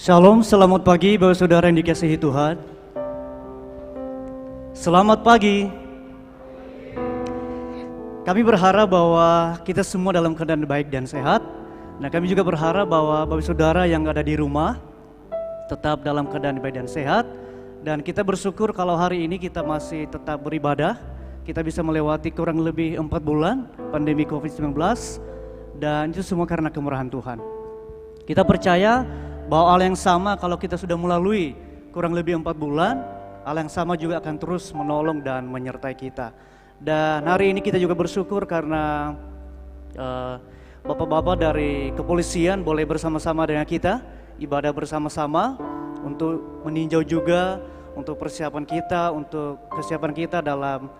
Shalom, selamat pagi Bapak Saudara yang dikasihi Tuhan. Selamat pagi. Kami berharap bahwa kita semua dalam keadaan baik dan sehat. Nah, kami juga berharap bahwa Bapak Saudara yang ada di rumah tetap dalam keadaan baik dan sehat. Dan kita bersyukur kalau hari ini kita masih tetap beribadah. Kita bisa melewati kurang lebih 4 bulan pandemi COVID-19. Dan itu semua karena kemurahan Tuhan. Kita percaya bahwa hal yang sama kalau kita sudah melalui kurang lebih 4 bulan, hal yang sama juga akan terus menolong dan menyertai kita. Dan hari ini kita juga bersyukur karena bapak-bapak dari kepolisian boleh bersama-sama dengan kita, ibadah bersama-sama untuk meninjau juga untuk persiapan kita, untuk kesiapan kita dalam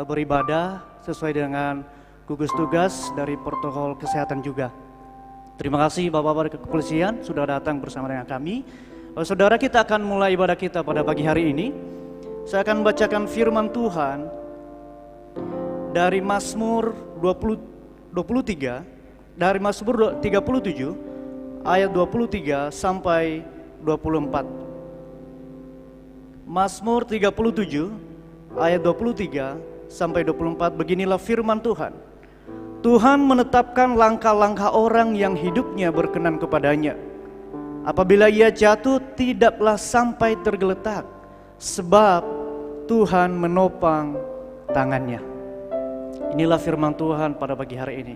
beribadah sesuai dengan gugus tugas dari protokol kesehatan juga. Terima kasih Bapak-Bapak dari kepolisian sudah datang bersama dengan kami. Saudara, kita akan mulai ibadah kita pada pagi hari ini. Saya akan membacakan firman Tuhan dari Mazmur 23, dari Mazmur 37 ayat 23 sampai 24. Mazmur 37 ayat 23 sampai 24, beginilah firman Tuhan. Tuhan menetapkan langkah-langkah orang yang hidupnya berkenan kepadanya. Apabila ia jatuh, tidaklah sampai tergeletak, sebab Tuhan menopang tangannya. Inilah firman Tuhan pada pagi hari ini.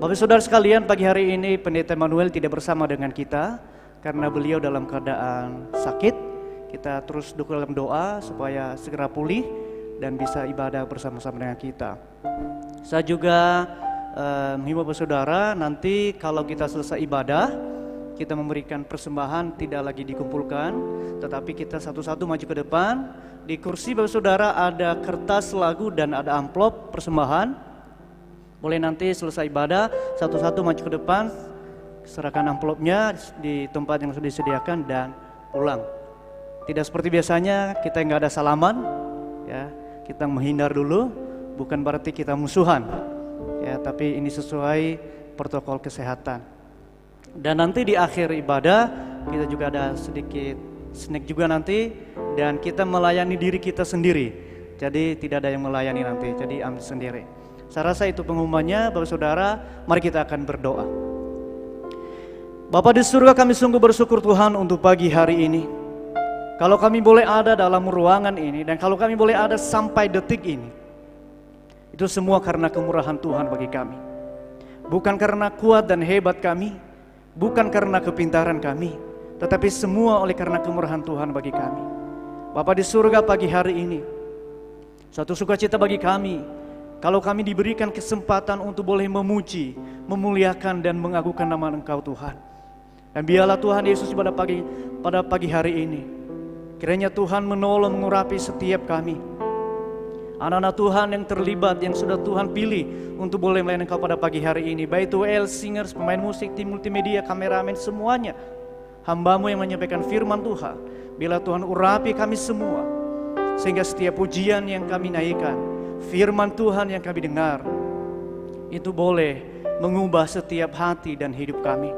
Bapak saudara sekalian, pagi hari ini Pendeta Emmanuel tidak bersama dengan kita karena beliau dalam keadaan sakit. Kita terus dukung dalam doa supaya segera pulih dan bisa ibadah bersama-sama dengan kita. Saya juga menghimbau saudara, nanti kalau kita selesai ibadah, kita memberikan persembahan tidak lagi dikumpulkan, tetapi kita satu-satu maju ke depan. Di kursi Bapak Saudara ada kertas lagu dan ada amplop persembahan. Boleh nanti selesai ibadah, satu-satu maju ke depan, serahkan amplopnya di tempat yang sudah disediakan dan pulang. Tidak seperti biasanya kita nggak ada salaman, ya. Kita menghindar dulu, bukan berarti kita musuhan, ya, tapi ini sesuai protokol kesehatan. Dan nanti di akhir ibadah kita juga ada sedikit snack juga nanti, dan kita melayani diri kita sendiri. Jadi tidak ada yang melayani nanti, jadi ambil sendiri. Saya rasa itu pengumumannya. Bapak Saudara, mari kita akan berdoa. Bapa di surga, kami sungguh bersyukur Tuhan untuk pagi hari ini. Kalau kami boleh ada dalam ruangan ini, dan kalau kami boleh ada sampai detik ini, itu semua karena kemurahan Tuhan bagi kami. Bukan karena kuat dan hebat kami, bukan karena kepintaran kami, tetapi semua oleh karena kemurahan Tuhan bagi kami. Bapa di surga, pagi hari ini suatu sukacita bagi kami kalau kami diberikan kesempatan untuk boleh memuji, memuliakan dan mengagungkan nama Engkau Tuhan. Dan biarlah Tuhan Yesus pada pagi hari ini, kiranya Tuhan menolong mengurapi setiap kami, anak-anak Tuhan yang terlibat, yang sudah Tuhan pilih untuk boleh melayani Engkau pada pagi hari ini. Baik itu singers, pemain musik, tim multimedia, kameramen, semuanya hamba-Mu yang menyampaikan firman Tuhan. Bila Tuhan urapi kami semua, sehingga setiap pujian yang kami naikkan, firman Tuhan yang kami dengar, itu boleh mengubah setiap hati dan hidup kami.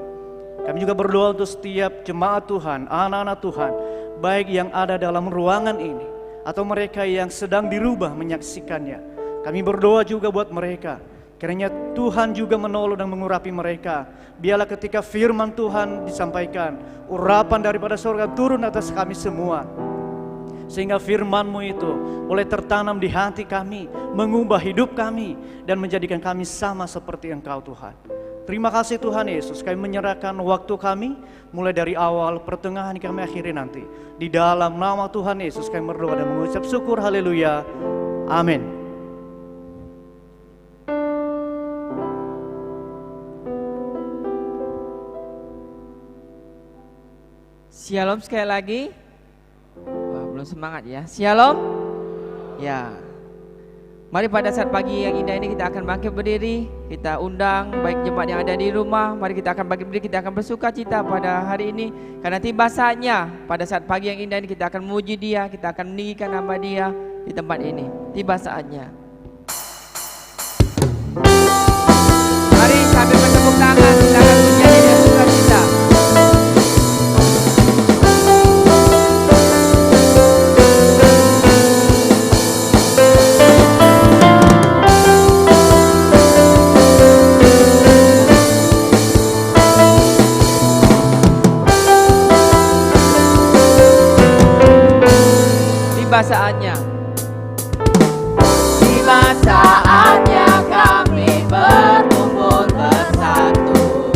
Kami juga berdoa untuk setiap jemaat Tuhan, anak-anak Tuhan, baik yang ada dalam ruangan ini atau mereka yang sedang dirubah menyaksikannya. Kami berdoa juga buat mereka, kiranya Tuhan juga menolong dan mengurapi mereka. Biarlah ketika firman Tuhan disampaikan, urapan daripada surga turun atas kami semua, sehingga firman-Mu itu boleh tertanam di hati kami, mengubah hidup kami dan menjadikan kami sama seperti Engkau Tuhan. Terima kasih Tuhan Yesus, kami menyerahkan waktu kami mulai dari awal, pertengahan, kami akhiri nanti. Di dalam nama Tuhan Yesus kami berdoa dan mengucap syukur, haleluya, amin. Shalom sekali lagi. Wah, belum semangat ya. Shalom. Ya. Mari pada saat pagi yang indah ini kita akan bangkit berdiri. Kita undang baik jemaat yang ada di rumah. Mari kita akan bangkit berdiri, kita akan bersuka cita pada hari ini. Karena tiba saatnya pada saat pagi yang indah ini kita akan memuji Dia, kita akan meninggikan nama Dia di tempat ini. Tiba saatnya. Mari sambil bertepuk tangan kita akan menyanyi dengan suka cita. Tiba saatnya. Tiba saatnya kami berkumpul bersatu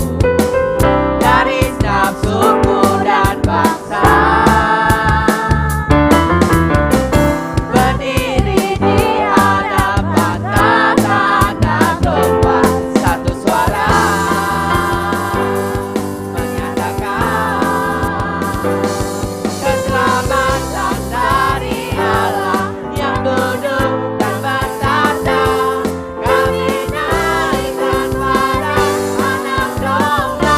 dari setiap suku dan bangsa, berdiri di hadapan tata anak domba, satu suara menyatakan keselamatan dari Allah yang duduk dan bertata. Kami naikkan pada anak domba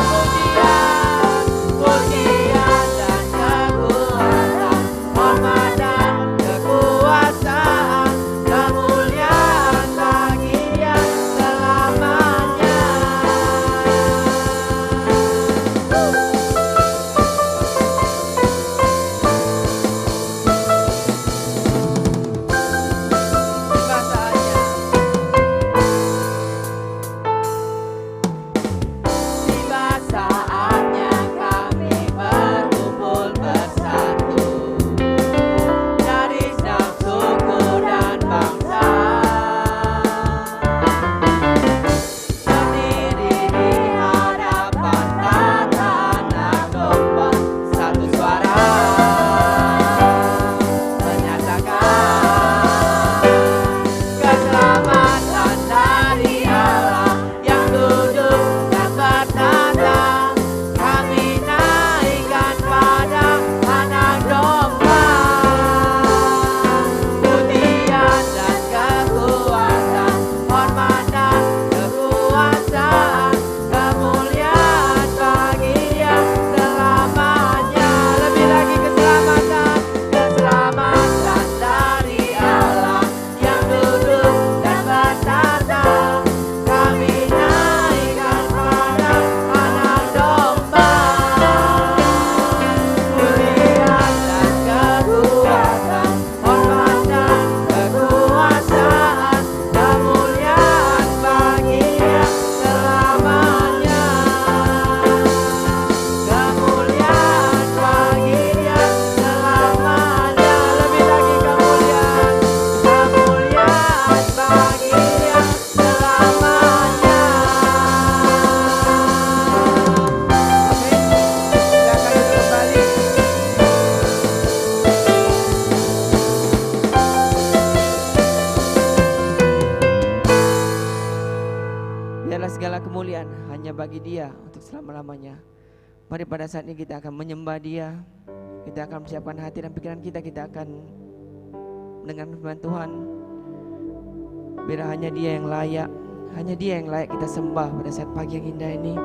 pujian, pujian dan kekuatan, hormat dan kekuasaan, kemuliaan bagi Dia selamanya. Tiba saatnya. Tiba saatnya kami berkumpul bersatu dari setiap suku dan bangsa, berdiri di hadapan tata anak domba, satu suara menyatakan keselamatan dari Allah yang duduk dan bertata. Kami naikkan pada anak domba pujian dan kekuatan, hormat dan kekuasaan, kemuliaan bagi Dia selamanya. Lebih lagi keselamatan, keselamatan dari Allah yang duduk dan bertata. Kami naikkan pada anak domba pujian dan kekuatan, hormat dan kekuasaan, kemuliaan bagi Dia selamanya. Kemuliaan bagi Dia selamanya. Lebih lagi kemuliaan, kemuliaan bagi Dia selamanya. Silakan duduk kembali. Biarlah segala kemuliaan hanya bagi Dia untuk selama-lamanya. Mari pada saat ini kita akan menyembah Dia. Kita akan persiapkan hati dan pikiran kita. Kita akan mendengar firman Tuhan. Biar hanya Dia yang layak, hanya Dia yang layak kita sembah pada saat pagi yang indah ini.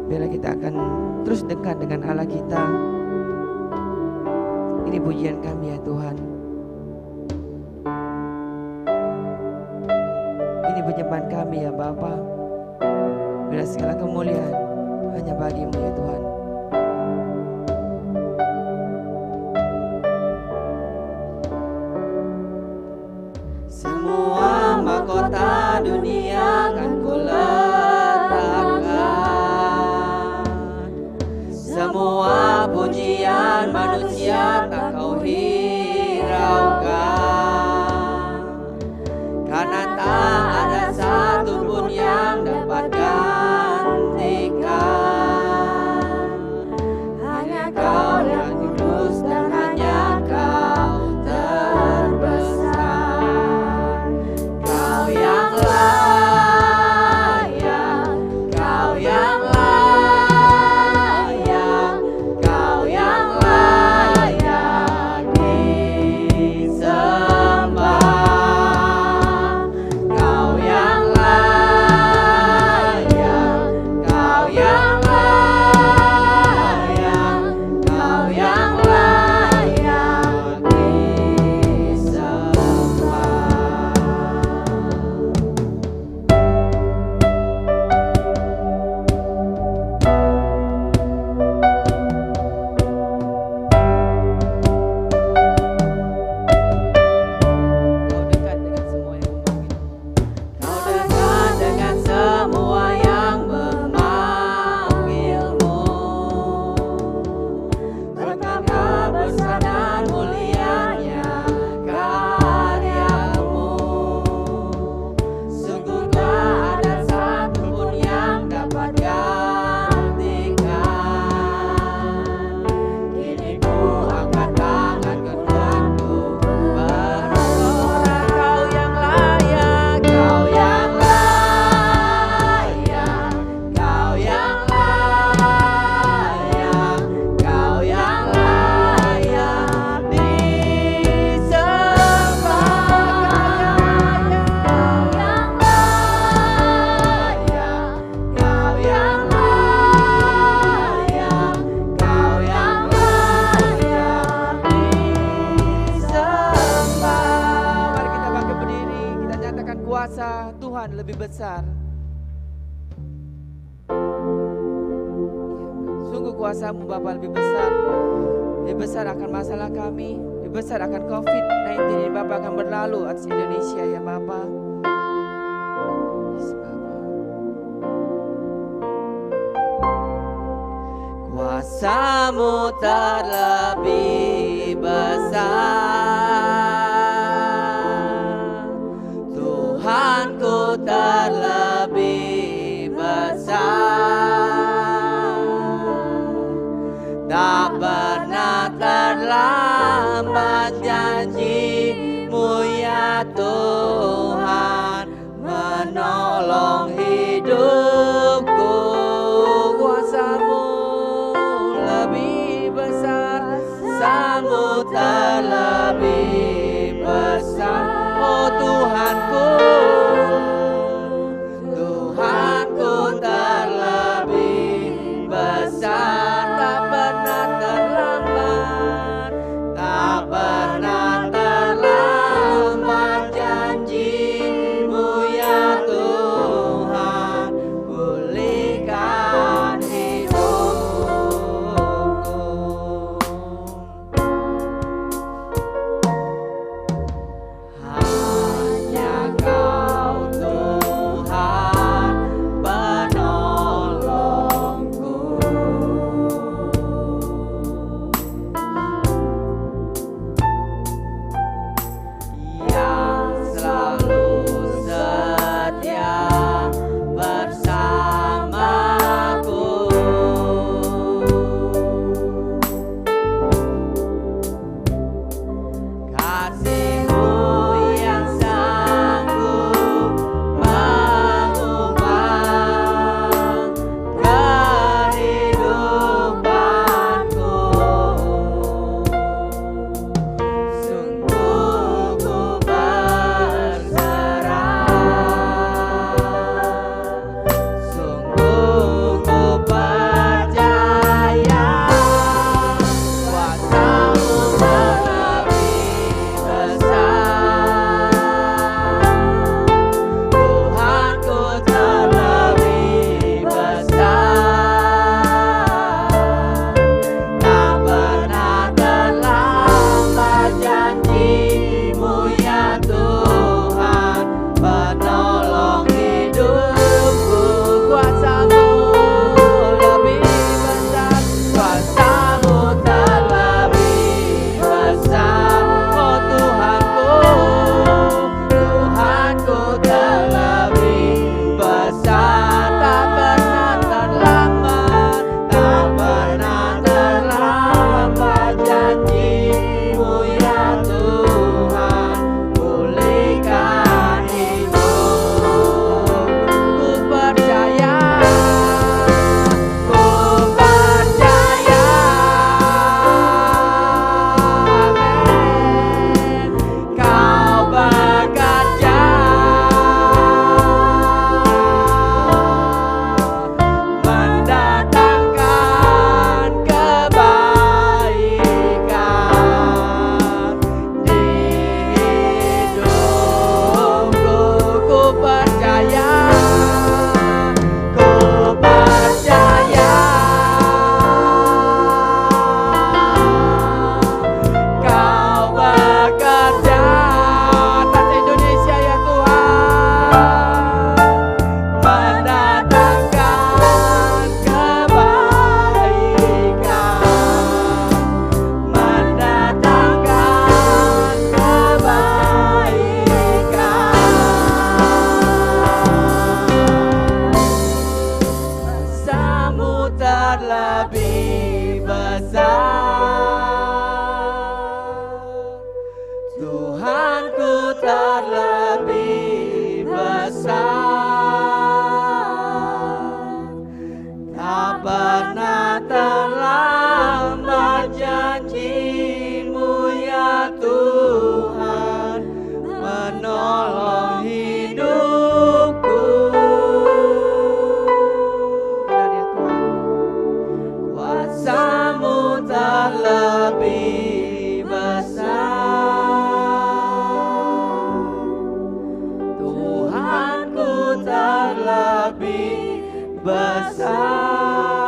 Biarlah kita akan terus dekat dengan Allah kita. Ini pujian kami ya Tuhan. Ini penyembahan kami ya Bapa. Bila segala kemuliaan hanya bagi-Mu ya Tuhan. Semua mahkota dunia kan kuletakkan, semua pujian manusia tak Kau hiraukan, karena tak ada satupun yang dapat gantikan lebih besar. Sungguh kuasa-Mu Bapa lebih besar. Lebih besar akan masalah kami, lebih besar akan COVID-19 ini Bapa akan berlalu atas Indonesia ya Bapa. Yes, Bapa. Kuasa-Mu terlebih besar, Tuhanku terlebih besar. Tak pernah terlambat janji-Mu ya Tuhan, menolong hidupku. Kuasa-Mu lebih besar, kuasa-Mu terlebih besar. Oh Tuhanku, Tuhanku terlebih besar. Tak pernah terlambat, tak pernah terlambat janji-Mu ya Tuhan, pulihkan hidupku. Hanya Kau Tuhan penolongku, yang selalu setia bersamaku. Kasih-Mu yang sanggup mengubah kehidupanku. Sungguh ku berserah, sungguh ku percaya. Kuasa-Mu terlebih besar, Tuhanku terlebih besar. Tak pernah terlambat janji-Mu ya Tuhan, penolong hidupku. Kuasa-Mu lebih besar, kuasa-Mu terlebih besar. Oh Tuhanku, Tuhanku terlebih besar. Tak pernah terlambat, tak pernah terlambat janji-Mu ya Tuhan, pulihkan hidupku. Ku percaya, ku percaya. Amin. Kau bekerja mendatangkan kebaikan di hidupku. Ku percaya, ku percaya. Kau bekerja atas Indonesia ya Tuhan, mendatangkan kebaikan, mendatangkan kebaikan. Kuasa-Mu terlebih besar, Tuhanku terlebih besar. Tak pernah terlambat janji-Mu ya Tuhan, menolong hidupku. Benar ya Tuhan, kuasa-Mu terlebih besar, Tuhanku besar,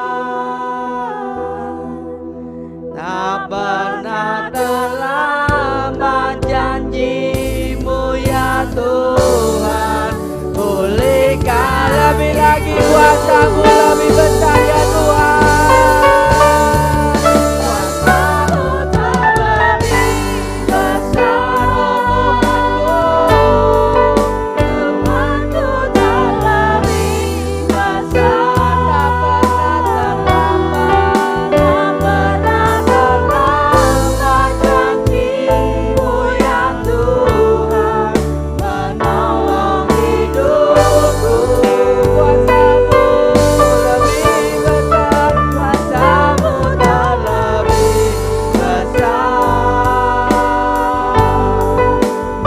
tak pernah terlambat janji-Mu ya Tuhan. Pulihkan lebih lagi kuasa-Mu lebih besar ya Tuhan. Kuasa-Mu tak lebih besar, oh Tuhanku tak lebih besar, tak pernah terlambat janji-Mu ya Tuhan, menolong hidupku. Kuasa-Mu lebih besar, kuasa-Mu tak lebih besar,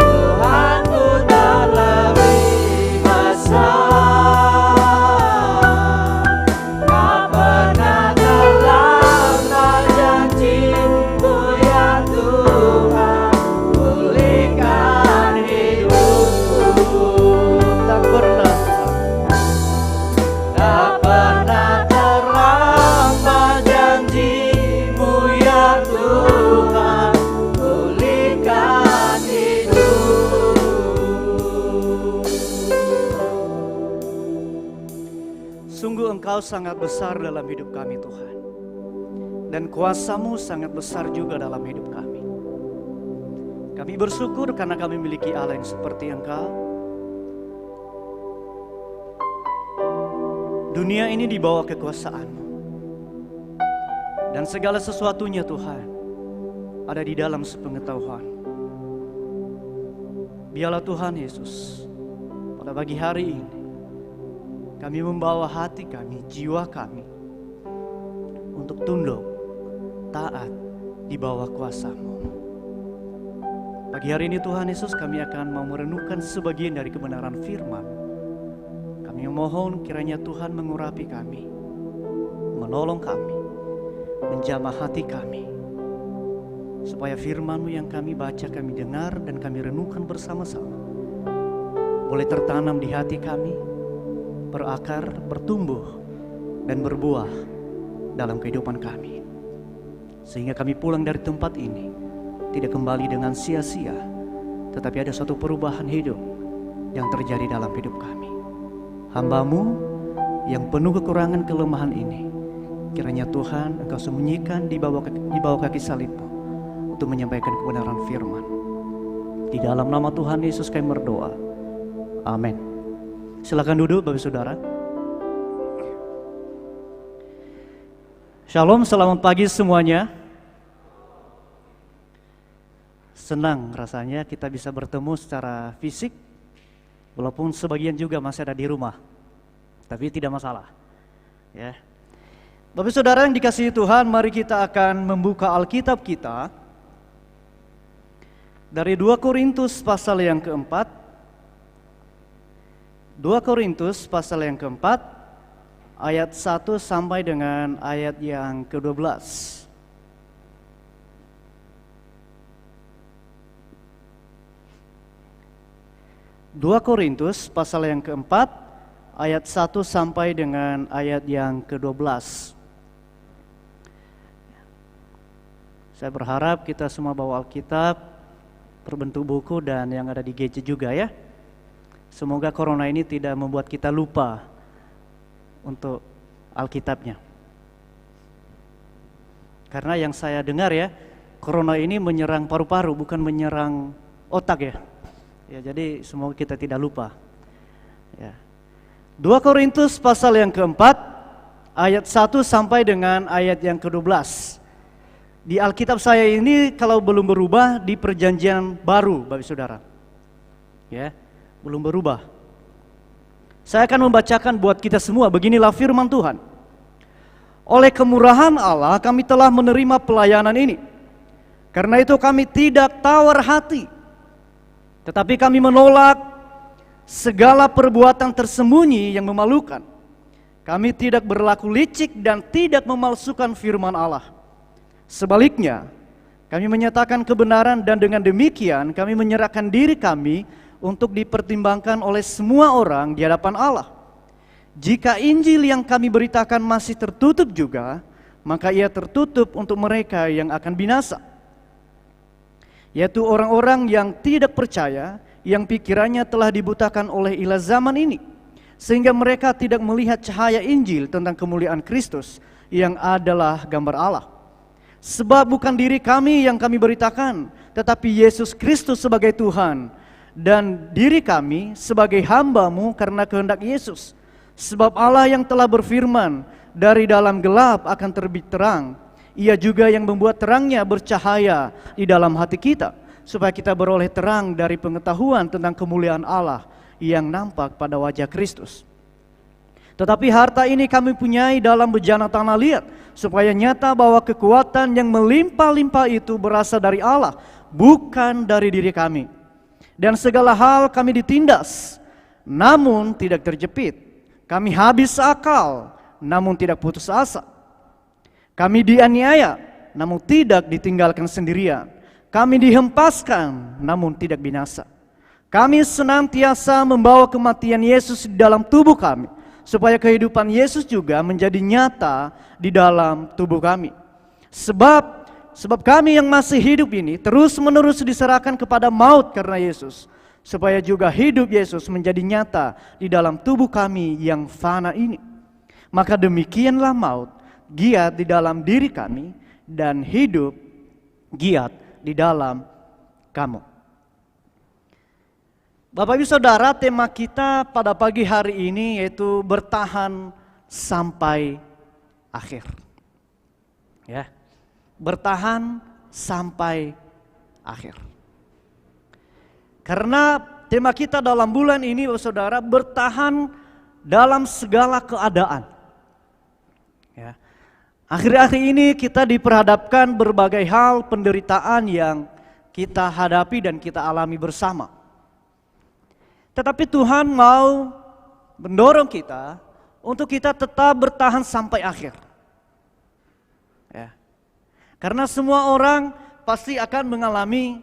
Tuhanku tak lebih besar, tak pernah terlambat janji-Mu ya Tuhan, pulihkan hidupku. Tak pernah, Tak pernah terlambat janji-Mu ya Tuhan, pulihkan hidup. sungguh Engkau sangat besar dalam hidup kami Tuhan. Dan kuasa-Mu sangat besar juga dalam hidup kami. Kami bersyukur karena kami memiliki Allah yang seperti Engkau. Dunia ini di bawah kekuasaan-Mu. Dan segala sesuatunya Tuhan ada di dalam sepengetahuan. Biarlah Tuhan Yesus, pada pagi hari ini kami membawa hati kami, jiwa kami untuk tunduk, taat di bawah kuasa-Mu. Pagi hari ini Tuhan Yesus, kami akan mau merenungkan sebagian dari kebenaran firman. Kami memohon kiranya Tuhan mengurapi kami, menolong kami, menjamah hati kami, supaya firman-Mu yang kami baca, kami dengar, dan kami renungkan bersama-sama boleh tertanam di hati kami, berakar, bertumbuh, dan berbuah dalam kehidupan kami. Sehingga kami pulang dari tempat ini tidak kembali dengan sia-sia, tetapi ada suatu perubahan hidup yang terjadi dalam hidup kami. Hamba-Mu yang penuh kekurangan kelemahan ini, kiranya Tuhan Engkau sembunyikan di bawah kaki salib-Mu untuk menyampaikan kebenaran firman. Di dalam nama Tuhan Yesus kami berdoa. Amin. Silakan duduk Bapak Saudara. Shalom, selamat pagi semuanya. Senang rasanya kita bisa bertemu secara fisik, walaupun sebagian juga masih ada di rumah, tapi tidak masalah. Ya, Bapak Saudara yang dikasihi Tuhan, mari kita akan membuka Alkitab kita dari 2 Korintus pasal yang keempat. 2 Korintus pasal yang keempat, ayat 1 sampai dengan ayat yang ke-12. 2 Korintus pasal yang keempat, ayat 1 sampai dengan ayat yang ke-12. Saya berharap kita semua bawa Alkitab berbentuk buku dan yang ada di gadget juga ya. Semoga corona ini tidak membuat kita lupa untuk Alkitabnya. Karena yang saya dengar ya, corona ini menyerang paru-paru bukan menyerang otak ya. Ya, jadi semoga kita tidak lupa. Ya. 2 Korintus pasal yang keempat, ayat 1 sampai dengan ayat yang ke-12. Di Alkitab saya ini kalau belum berubah di perjanjian baru, Bapak Saudara. Ya, belum berubah. Saya akan membacakan buat kita semua, beginilah firman Tuhan. Oleh kemurahan Allah kami telah menerima pelayanan ini. Karena itu kami tidak tawar hati, tetapi kami menolak segala perbuatan tersembunyi yang memalukan. Kami tidak berlaku licik dan tidak memalsukan firman Allah. Sebaliknya, kami menyatakan kebenaran dan dengan demikian kami menyerahkan diri kami untuk dipertimbangkan oleh semua orang di hadapan Allah. Jika Injil yang kami beritakan masih tertutup juga, maka ia tertutup untuk mereka yang akan binasa, yaitu orang-orang yang tidak percaya, yang pikirannya telah dibutakan oleh ilah zaman ini, sehingga mereka tidak melihat cahaya Injil tentang kemuliaan Kristus yang adalah gambar Allah. Sebab bukan diri kami yang kami beritakan, tetapi Yesus Kristus sebagai Tuhan, dan diri kami sebagai hamba-Mu karena kehendak Yesus. Sebab Allah yang telah berfirman, dari dalam gelap akan terbit terang, Ia juga yang membuat terangnya bercahaya di dalam hati kita, supaya kita beroleh terang dari pengetahuan tentang kemuliaan Allah yang nampak pada wajah Kristus. Tetapi harta ini kami punyai dalam bejana tanah liat, supaya nyata bahwa kekuatan yang melimpah-limpah itu berasal dari Allah, bukan dari diri kami. Dan segala hal kami ditindas, namun tidak terjepit. Kami habis akal, namun tidak putus asa. Kami dianiaya, namun tidak ditinggalkan sendirian. Kami dihempaskan, namun tidak binasa. Kami senantiasa membawa kematian Yesus di dalam tubuh kami, supaya kehidupan Yesus juga menjadi nyata di dalam tubuh kami. Sebab kami yang masih hidup ini terus-menerus diserahkan kepada maut karena Yesus, supaya juga hidup Yesus menjadi nyata di dalam tubuh kami yang fana ini. Maka demikianlah maut giat di dalam diri kami, dan hidup giat di dalam kamu. Bapak Ibu Saudara, tema kita pada pagi hari ini yaitu bertahan sampai akhir. Ya, bertahan sampai akhir. Karena tema kita dalam bulan ini, saudara, bertahan dalam segala keadaan. Ya. Akhir-akhir ini kita diperhadapkan berbagai hal penderitaan yang kita hadapi dan kita alami bersama. Tetapi Tuhan mau mendorong kita untuk kita tetap bertahan sampai akhir. Ya. Karena semua orang pasti akan mengalami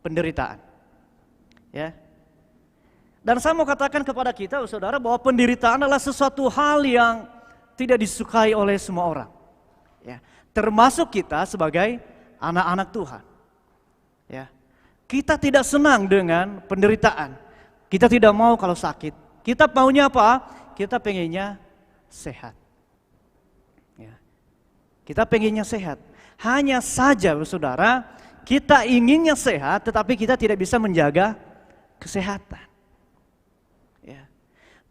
penderitaan. Ya. Dan saya mau katakan kepada kita, saudara, bahwa penderitaan adalah sesuatu hal yang tidak disukai oleh semua orang. Ya. Termasuk kita sebagai anak-anak Tuhan. Ya. Kita tidak senang dengan penderitaan. Kita tidak mau kalau sakit. Kita maunya apa? Kita pengennya sehat. Ya. Kita pengennya sehat. Hanya saja, saudara, kita inginnya sehat, tetapi kita tidak bisa menjaga kesehatan. Ya.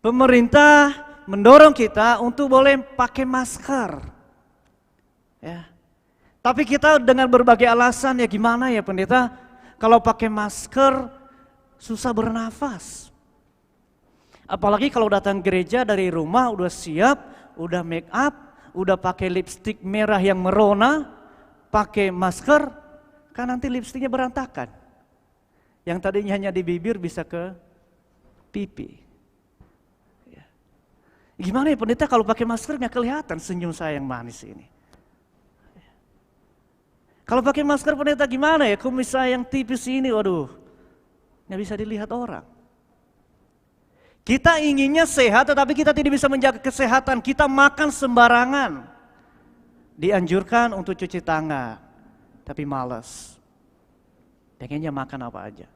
Pemerintah mendorong kita untuk boleh pakai masker. Ya. Tapi kita dengan berbagai alasan, ya gimana ya pendeta, kalau pakai masker susah bernafas. Apalagi kalau datang gereja dari rumah udah siap, udah make up, udah pakai lipstik merah yang merona, pakai masker, kan nanti lipstiknya berantakan. Yang tadinya hanya di bibir bisa ke pipi. Ya. Gimana ya pendeta kalau pakai masker nggak kelihatan senyum saya yang manis ini. Ya. Kalau pakai masker pendeta gimana ya, kumis saya yang tipis ini, waduh, nggak bisa dilihat orang. Kita inginnya sehat tetapi kita tidak bisa menjaga kesehatan. Kita makan sembarangan. Dianjurkan untuk cuci tangan, tapi malas. Pengennya makan apa aja.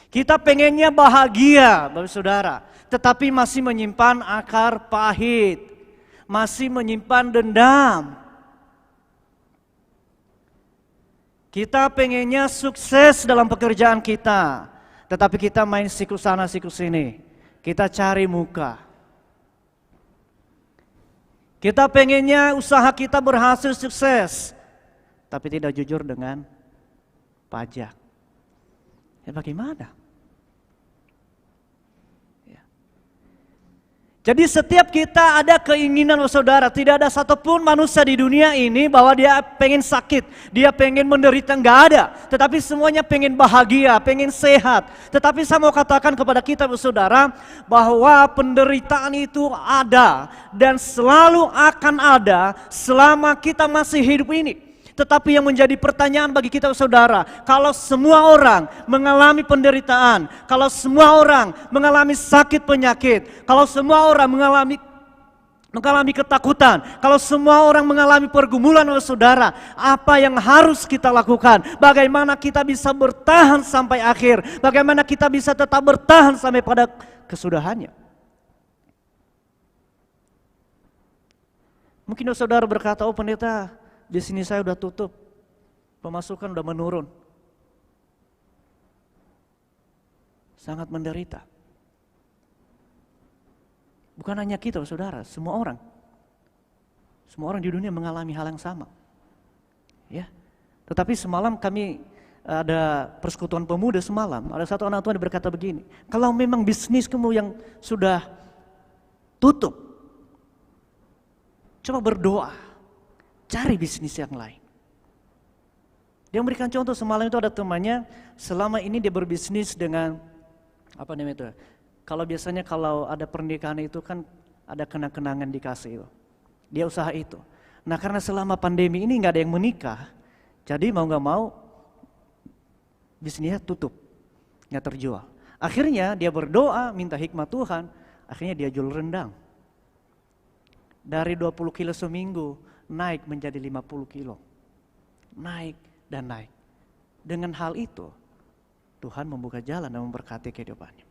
Kita pengennya bahagia, Bapak Saudara, tetapi masih menyimpan akar pahit, masih menyimpan dendam. Kita pengennya sukses dalam pekerjaan kita, tetapi kita main siku sana siku sini. Kita cari muka. Kita pengennya usaha kita berhasil sukses, tapi tidak jujur dengan pajak. Ya bagaimana? Ya. Jadi setiap kita ada keinginan, saudara. Tidak ada satupun manusia di dunia ini bahwa dia pengen sakit, dia pengen menderita, enggak ada. Tetapi semuanya pengen bahagia, pengen sehat. Tetapi saya mau katakan kepada kita, saudara, bahwa penderitaan itu ada dan selalu akan ada selama kita masih hidup ini. Tetapi yang menjadi pertanyaan bagi kita saudara, kalau semua orang mengalami penderitaan, kalau semua orang mengalami sakit penyakit, kalau semua orang mengalami ketakutan, kalau semua orang mengalami pergumulan saudara, apa yang harus kita lakukan? Bagaimana kita bisa bertahan sampai akhir? Bagaimana kita bisa tetap bertahan sampai pada kesudahannya? Mungkin saudara berkata, oh pendeta, di sini saya udah tutup, pemasukan udah menurun, sangat menderita. Bukan hanya kita saudara, semua orang di dunia mengalami hal yang sama. Ya, tetapi semalam kami ada persekutuan pemuda semalam, ada satu anak Tuhan yang berkata begini, kalau memang bisnis kamu yang sudah tutup, coba berdoa, cari bisnis yang lain. Dia memberikan contoh, semalam itu ada temannya, selama ini dia berbisnis dengan, apa namanya itu, kalau biasanya kalau ada pernikahan itu kan ada kenang-kenangan dikasih itu. Dia usaha itu. Nah karena selama pandemi ini gak ada yang menikah, jadi mau gak mau bisnisnya tutup, gak terjual. Akhirnya dia berdoa, minta hikmat Tuhan, akhirnya dia jual rendang. Dari 20 kilo seminggu naik menjadi 50 kilo. Naik dan naik. Dengan hal itu Tuhan membuka jalan dan memberkati kehidupannya.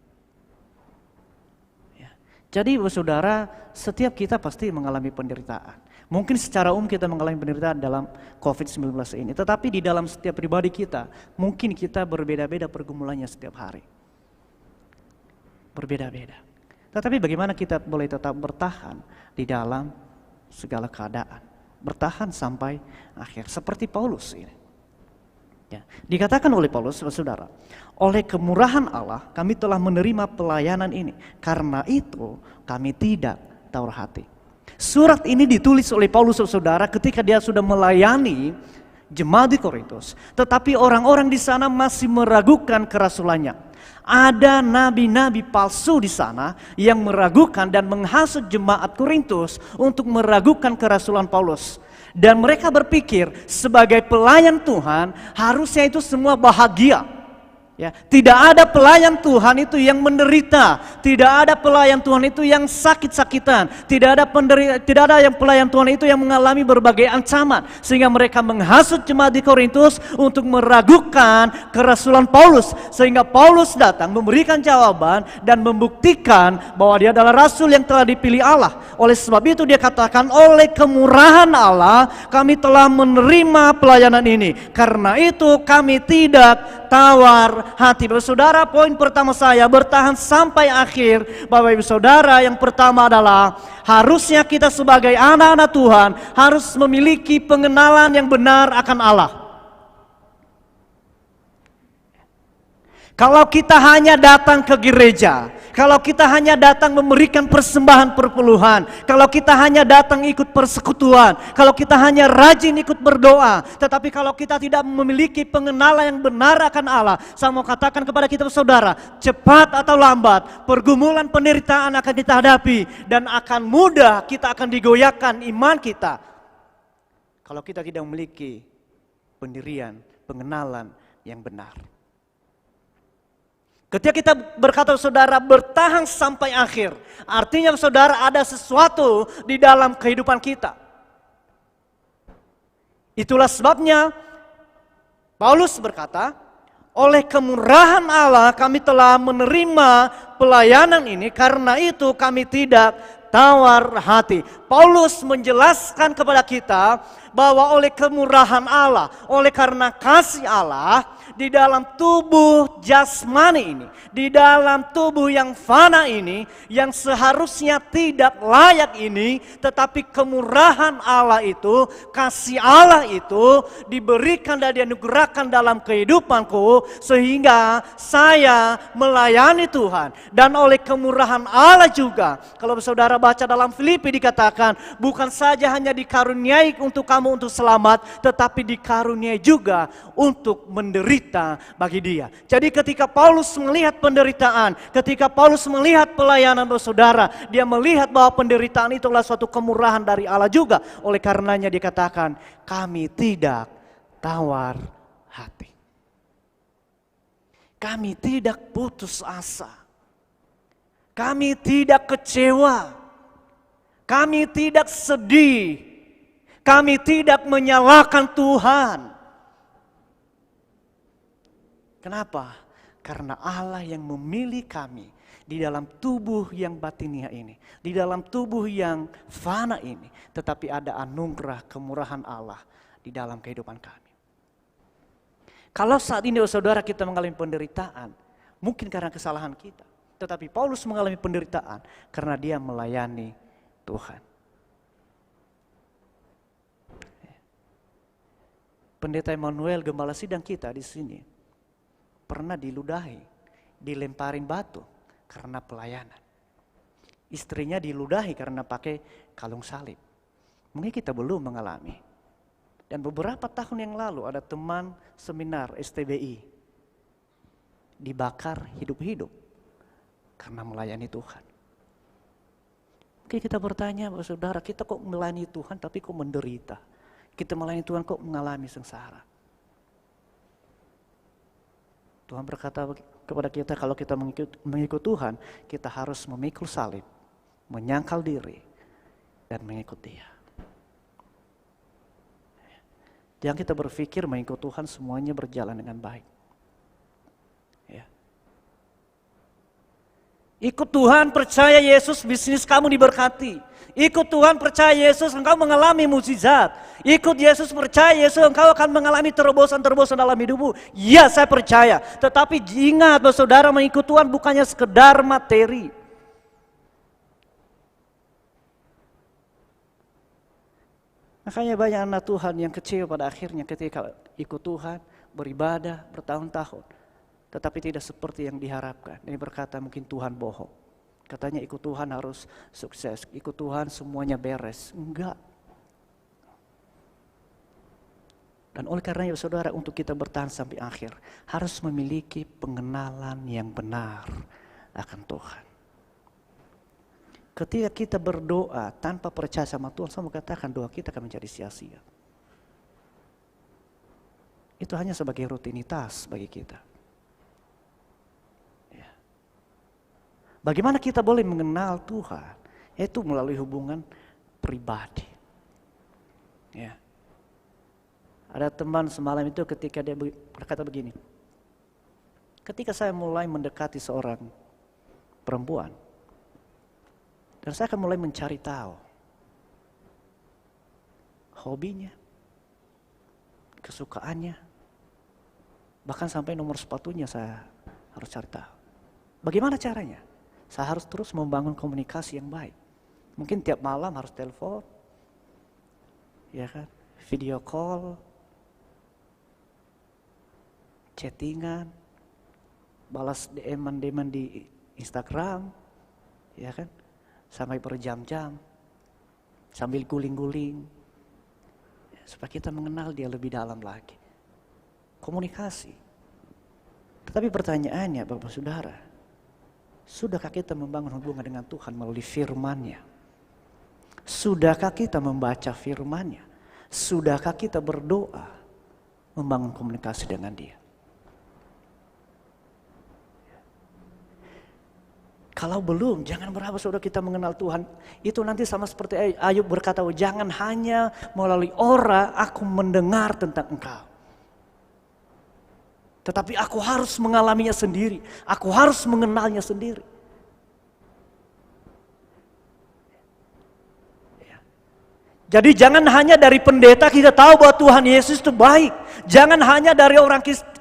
Ya. Jadi saudara, setiap kita pasti mengalami penderitaan. Mungkin secara umum kita mengalami penderitaan dalam COVID-19 ini. Tetapi di dalam setiap pribadi kita, mungkin kita berbeda-beda pergumulannya setiap hari. Berbeda-beda. Tetapi bagaimana kita boleh tetap bertahan di dalam segala keadaan. Bertahan sampai akhir. Seperti Paulus ini. Ya. Dikatakan oleh Paulus, saudara, oleh kemurahan Allah kami telah menerima pelayanan ini. Karena itu kami tidak tawar hati. Surat ini ditulis oleh Paulus, saudara, ketika dia sudah melayani jemaat di Korintus. Tetapi orang-orang di sana masih meragukan kerasulannya. Ada nabi-nabi palsu di sana yang meragukan dan menghasut jemaat Korintus untuk meragukan kerasulan Paulus. Dan mereka berpikir sebagai pelayan Tuhan harusnya itu semua bahagia. Ya, tidak ada pelayan Tuhan itu yang menderita, tidak ada pelayan Tuhan itu yang sakit-sakitan, tidak ada yang pelayan Tuhan itu yang mengalami berbagai ancaman, sehingga mereka menghasut jemaat di Korintus untuk meragukan kerasulan Paulus, sehingga Paulus datang memberikan jawaban dan membuktikan bahwa dia adalah rasul yang telah dipilih Allah. Oleh sebab itu dia katakan, oleh kemurahan Allah kami telah menerima pelayanan ini, karena itu kami tidak tawar hati. Bapak saudara, poin pertama saya, bertahan sampai akhir. Bapak ibu saudara, yang pertama adalah harusnya kita sebagai anak-anak Tuhan harus memiliki pengenalan yang benar akan Allah. Kalau kita hanya datang ke gereja, kalau kita hanya datang memberikan persembahan perpuluhan, kalau kita hanya datang ikut persekutuan, kalau kita hanya rajin ikut berdoa, tetapi kalau kita tidak memiliki pengenalan yang benar akan Allah, saya mau katakan kepada kita saudara, cepat atau lambat pergumulan penderitaan akan kita hadapi dan akan mudah kita akan digoyahkan iman kita kalau kita tidak memiliki pendirian, pengenalan yang benar. Ketika kita berkata saudara bertahan sampai akhir, artinya saudara ada sesuatu di dalam kehidupan kita. Itulah sebabnya Paulus berkata, oleh kemurahan Allah kami telah menerima pelayanan ini, karena itu kami tidak tawar hati. Paulus menjelaskan kepada kita bahwa oleh kemurahan Allah, oleh karena kasih Allah, di dalam tubuh jasmani ini, di dalam tubuh yang fana ini, yang seharusnya tidak layak ini, tetapi kemurahan Allah itu, kasih Allah itu diberikan dan dianugerahkan dalam kehidupanku, sehingga saya melayani Tuhan. Dan oleh kemurahan Allah juga, kalau saudara baca dalam Filipi dikatakan, bukan saja hanya dikaruniai untuk kamu untuk selamat, tetapi dikaruniai juga untuk menderita bagi dia. Jadi ketika Paulus melihat penderitaan, ketika Paulus melihat pelayanan saudara, dia melihat bahwa penderitaan itu adalah suatu kemurahan dari Allah juga. Oleh karenanya dikatakan, kami tidak tawar hati. Kami tidak putus asa. Kami tidak kecewa. Kami tidak sedih. Kami tidak menyalahkan Tuhan. Kenapa? Karena Allah yang memilih kami di dalam tubuh yang batinia ini, di dalam tubuh yang fana ini, tetapi ada anugerah kemurahan Allah di dalam kehidupan kami. Kalau saat ini saudara kita mengalami penderitaan, mungkin karena kesalahan kita, tetapi Paulus mengalami penderitaan karena dia melayani Tuhan. Pendeta Emmanuel, gembala sidang kita di sini, pernah diludahi, dilemparin batu karena pelayanan. Istrinya diludahi karena pakai kalung salib. Mungkin kita belum mengalami. Dan beberapa tahun yang lalu ada teman seminar STBI dibakar hidup-hidup karena melayani Tuhan. Mungkin kita bertanya, saudara, kita kok melayani Tuhan tapi kok menderita? Kita melayani Tuhan kok mengalami sengsara? Tuhan berkata kepada kita, kalau kita mengikut Tuhan, kita harus memikul salib, menyangkal diri, dan mengikut Dia. Jangan kita berpikir mengikut Tuhan semuanya berjalan dengan baik. Ya. Ikut Tuhan, percaya Yesus, bisnis kamu diberkati. Ikut Tuhan, percaya Yesus, engkau mengalami mukjizat. Ikut Yesus, percaya Yesus, engkau akan mengalami terobosan-terobosan dalam hidupmu. Ya, saya percaya. Tetapi ingat bahwa saudara, mengikut Tuhan bukannya sekedar materi. Makanya banyak anak Tuhan yang kecewa pada akhirnya ketika ikut Tuhan, beribadah bertahun-tahun. Tetapi tidak seperti yang diharapkan. Ini berkata mungkin Tuhan bohong. Katanya ikut Tuhan harus sukses, ikut Tuhan semuanya beres. Enggak. Dan oleh karena itu saudara, untuk kita bertahan sampai akhir, harus memiliki pengenalan yang benar akan Tuhan. Ketika kita berdoa tanpa percaya sama Tuhan, saya mau katakan doa kita akan menjadi sia-sia. Itu hanya sebagai rutinitas bagi kita. Bagaimana kita boleh mengenal Tuhan? Itu melalui hubungan pribadi. Ya. Ada teman semalam itu ketika dia berkata begini. Ketika saya mulai mendekati seorang perempuan, dan saya akan mulai mencari tahu hobinya, kesukaannya, bahkan sampai nomor sepatunya saya harus cari tahu. Bagaimana caranya? Saya harus terus membangun komunikasi yang baik. Mungkin tiap malam harus telepon, ya kan, video call, chattingan, balas DM-an di Instagram, ya kan, sampai berjam-jam, sambil guling-guling, supaya kita mengenal dia lebih dalam lagi. Komunikasi. Tetapi pertanyaannya, Bapak Saudara, sudahkah kita membangun hubungan dengan Tuhan melalui firman-Nya? Sudahkah kita membaca firman-Nya? Sudahkah kita berdoa membangun komunikasi dengan Dia? Kalau belum, jangan berharap saudara kita mengenal Tuhan. Itu nanti sama seperti Ayub berkata, jangan hanya melalui orang aku mendengar tentang Engkau. Tetapi aku harus mengalaminya sendiri. Aku harus mengenalnya sendiri. Jadi jangan hanya dari pendeta kita tahu bahwa Tuhan Yesus itu baik. Jangan hanya dari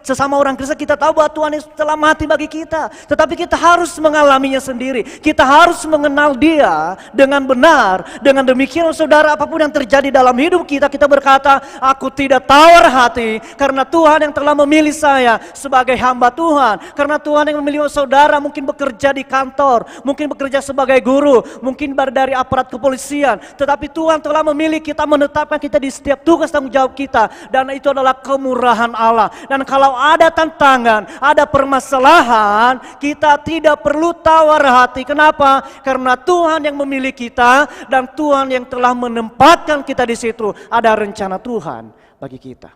sesama orang Kristen kita tahu bahwa Tuhan Yesus telah mati bagi kita. Tetapi kita harus mengalaminya sendiri. Kita harus mengenal Dia dengan benar. Dengan demikian saudara, apapun yang terjadi dalam hidup kita, kita berkata, aku tidak tawar hati. Karena Tuhan yang telah memilih saya sebagai hamba Tuhan. Karena Tuhan yang memilih saudara mungkin bekerja di kantor. Mungkin bekerja sebagai guru. Mungkin dari aparat kepolisian. Tetapi Tuhan telah memilih kita, menetapkan kita di setiap tugas tanggung jawab kita. Dan itu adalah kemurahan Allah. Dan kalau ada tantangan, ada permasalahan, kita tidak perlu tawar hati. Kenapa? Karena Tuhan yang memilih kita dan Tuhan yang telah menempatkan kita di situ. Ada rencana Tuhan bagi kita.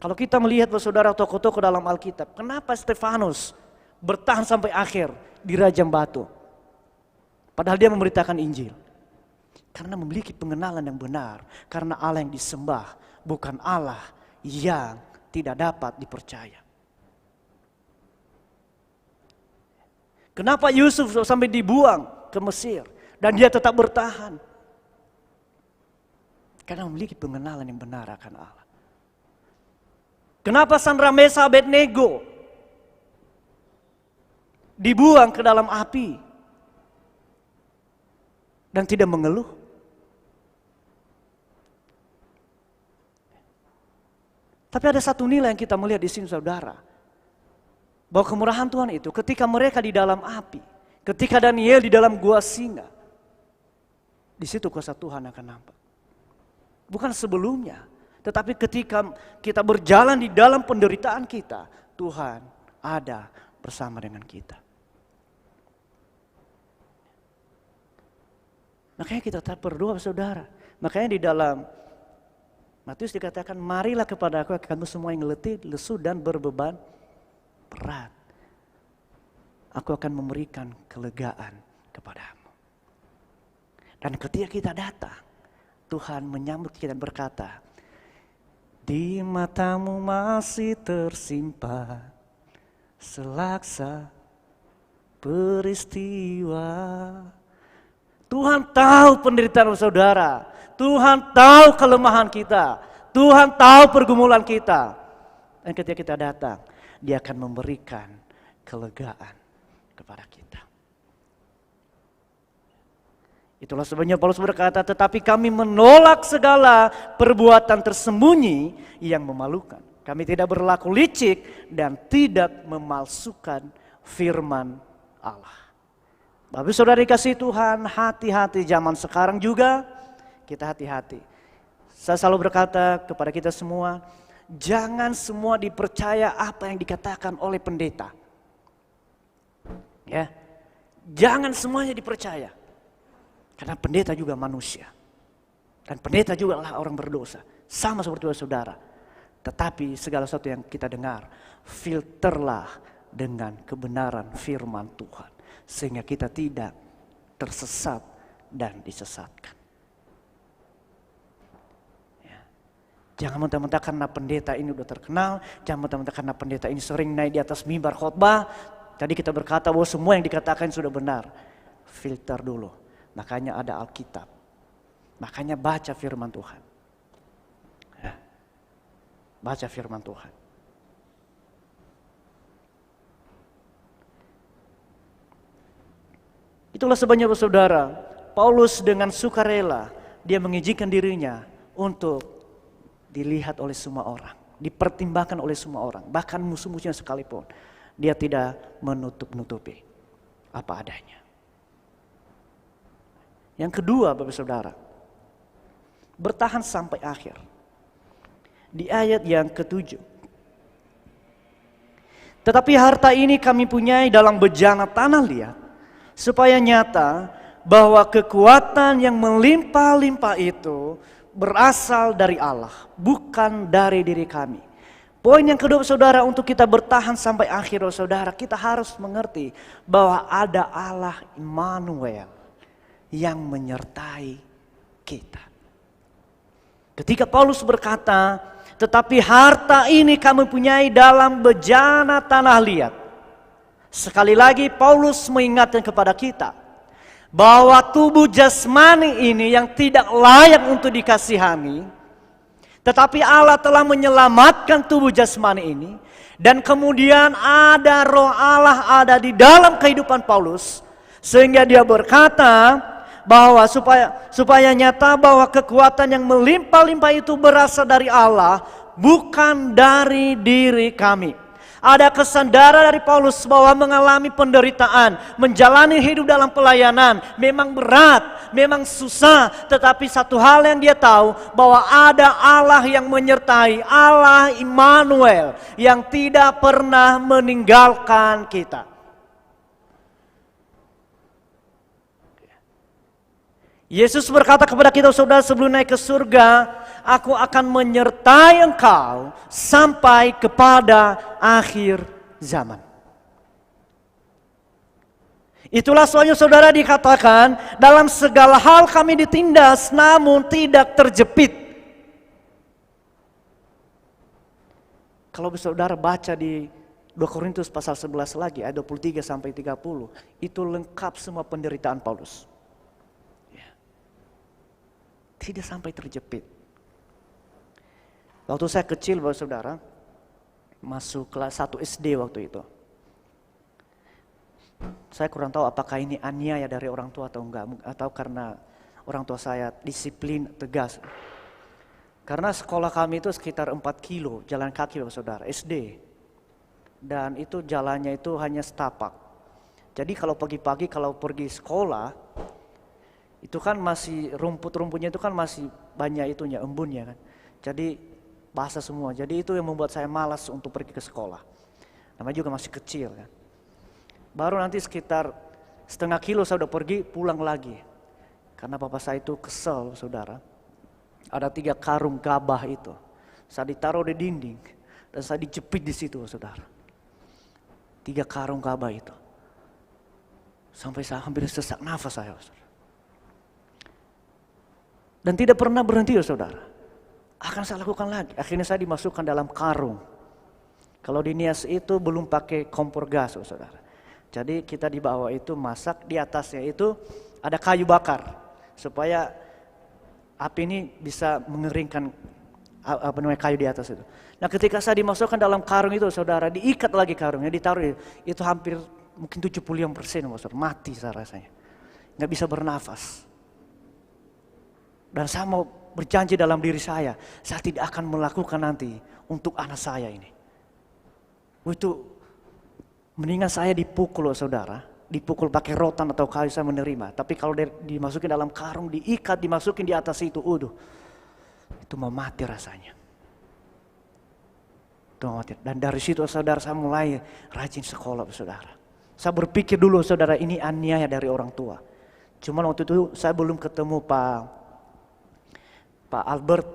Kalau kita melihat saudara tokoh-tokoh dalam Alkitab, kenapa Stefanus bertahan sampai akhir dirajam batu? Padahal dia memberitakan Injil. Karena memiliki pengenalan yang benar. Karena Allah yang disembah, bukan Allah yang tidak dapat dipercaya. Kenapa Yusuf sampai dibuang ke Mesir dan dia tetap bertahan? Karena memiliki pengenalan yang benar akan Allah. Kenapa Sandra Mesa Abednego dibuang ke dalam api dan tidak mengeluh? Tapi ada satu nilai yang kita melihat di sini saudara. Bahwa kemurahan Tuhan itu ketika mereka di dalam api. Ketika Daniel di dalam gua singa. Di situ kuasa Tuhan akan nampak. Bukan sebelumnya. Tetapi ketika kita berjalan di dalam penderitaan kita. Tuhan ada bersama dengan kita. Makanya kita tetap berdoa saudara. Makanya di dalam Matius dikatakan, marilah kepada aku kamu semua yang letih, lesu dan berbeban berat. Aku akan memberikan kelegaan kepadamu. Dan ketika kita datang, Tuhan menyambut kita dan berkata, di matamu masih tersimpan selaksa peristiwa. Tuhan tahu penderitaan saudara. Tuhan tahu kelemahan kita. Tuhan tahu pergumulan kita. Dan ketika kita datang, Dia akan memberikan kelegaan kepada kita. Itulah sebabnya Paulus berkata, tetapi kami menolak segala perbuatan tersembunyi yang memalukan. Kami tidak berlaku licik dan tidak memalsukan firman Allah. Bapak saudara dikasih Tuhan, hati-hati zaman sekarang juga. Kita hati-hati. Saya selalu berkata kepada kita semua, jangan semua dipercaya apa yang dikatakan oleh pendeta. Ya, jangan semuanya dipercaya. Karena pendeta juga manusia. Dan pendeta juga adalah orang berdosa. Sama seperti saudara. Tetapi segala sesuatu yang kita dengar, filterlah dengan kebenaran firman Tuhan. Sehingga kita tidak tersesat dan disesatkan. Jangan mentah-mentah karena pendeta ini udah terkenal, jangan mentah-mentah karena pendeta ini sering naik di atas mimbar khotbah. Tadi kita berkata bahwa semua yang dikatakan sudah benar. Filter dulu. Makanya ada Alkitab. Makanya baca firman Tuhan. Ya. Baca firman Tuhan. Itulah sebabnya saudara, Paulus dengan sukarela dia mengizinkan dirinya untuk dilihat oleh semua orang, dipertimbangkan oleh semua orang, bahkan musuh-musuhnya sekalipun. Dia tidak menutup-nutupi apa adanya. Yang kedua Bapak Saudara, bertahan sampai akhir. Di ayat yang ke-7. Tetapi harta ini kami punyai dalam bejana tanah liat, supaya nyata bahwa kekuatan yang melimpah-limpah itu berasal dari Allah, bukan dari diri kami. Poin yang kedua saudara, untuk kita bertahan sampai akhir saudara, kita harus mengerti bahwa ada Allah Immanuel yang menyertai kita. Ketika Paulus berkata, tetapi harta ini kami punyai dalam bejana tanah liat. Sekali lagi Paulus mengingatkan kepada kita bahwa tubuh jasmani ini yang tidak layak untuk dikasihani, tetapi Allah telah menyelamatkan tubuh jasmani ini, dan kemudian ada roh Allah ada di dalam kehidupan Paulus, sehingga dia berkata bahwa supaya nyata bahwa kekuatan yang melimpah-limpah itu berasal dari Allah, bukan dari diri kami. Ada kesadaran dari Paulus bahwa mengalami penderitaan, menjalani hidup dalam pelayanan memang berat, memang susah. Tetapi satu hal yang dia tahu, bahwa ada Allah yang menyertai, Allah Immanuel yang tidak pernah meninggalkan kita. Yesus berkata kepada kita saudara sebelum naik ke surga, aku akan menyertai engkau sampai kepada akhir zaman. Itulah soalnya saudara dikatakan, dalam segala hal kami ditindas namun tidak terjepit. Kalau saudara baca di 2 Korintus pasal 11 lagi, ayat 23 sampai 30, itu lengkap semua penderitaan Paulus. Ya. Tidak sampai terjepit. Waktu saya kecil, Bapak Saudara, masuk kelas 1 SD waktu itu. Saya kurang tahu apakah ini aniaya dari orang tua atau enggak, atau karena orang tua saya disiplin tegas. Karena sekolah kami itu sekitar 4 kilo jalan kaki, Bapak Saudara, SD. Dan itu jalannya itu hanya setapak. Jadi kalau pagi-pagi kalau pergi sekolah, itu kan masih rumput-rumputnya itu kan masih banyak itunya, embunnya kan. Jadi basah semua, jadi itu yang membuat saya malas untuk pergi ke sekolah. Namanya juga masih kecil kan. Baru nanti sekitar setengah kilo saya udah pergi pulang lagi. Karena papa saya itu kesel, saudara. Ada 3 karung gabah itu. Saya ditaruh di dinding dan saya dijepit di situ, saudara. 3 karung gabah itu. Sampai saya hampir sesak nafas saya, saudara. Dan tidak pernah berhenti, saudara. Akan saya lakukan lagi. Akhirnya saya dimasukkan dalam karung. Kalau di Nias itu belum pakai kompor gas, saudara. Jadi kita di bawah itu masak, di atasnya itu ada kayu bakar supaya api ini bisa mengeringkan kayu di atas itu. Nah, ketika saya dimasukkan dalam karung itu, saudara, diikat lagi karungnya, ditaruh itu hampir mungkin 75%, saudara, mati saya rasanya, nggak bisa bernafas. Dan saya mau berjanji dalam diri saya tidak akan melakukan nanti untuk anak saya ini. Itu mendingan saya dipukul, saudara, dipukul pakai rotan atau kayu saya menerima. Tapi kalau dimasukin dalam karung, diikat, dimasukin di atas itu, itu mau mati rasanya. Itu mau mati. Dan dari situ, saudara, saya mulai rajin sekolah, saudara. Saya berpikir dulu, saudara, ini aniaya dari orang tua. Cuman waktu itu saya belum ketemu Pak Albert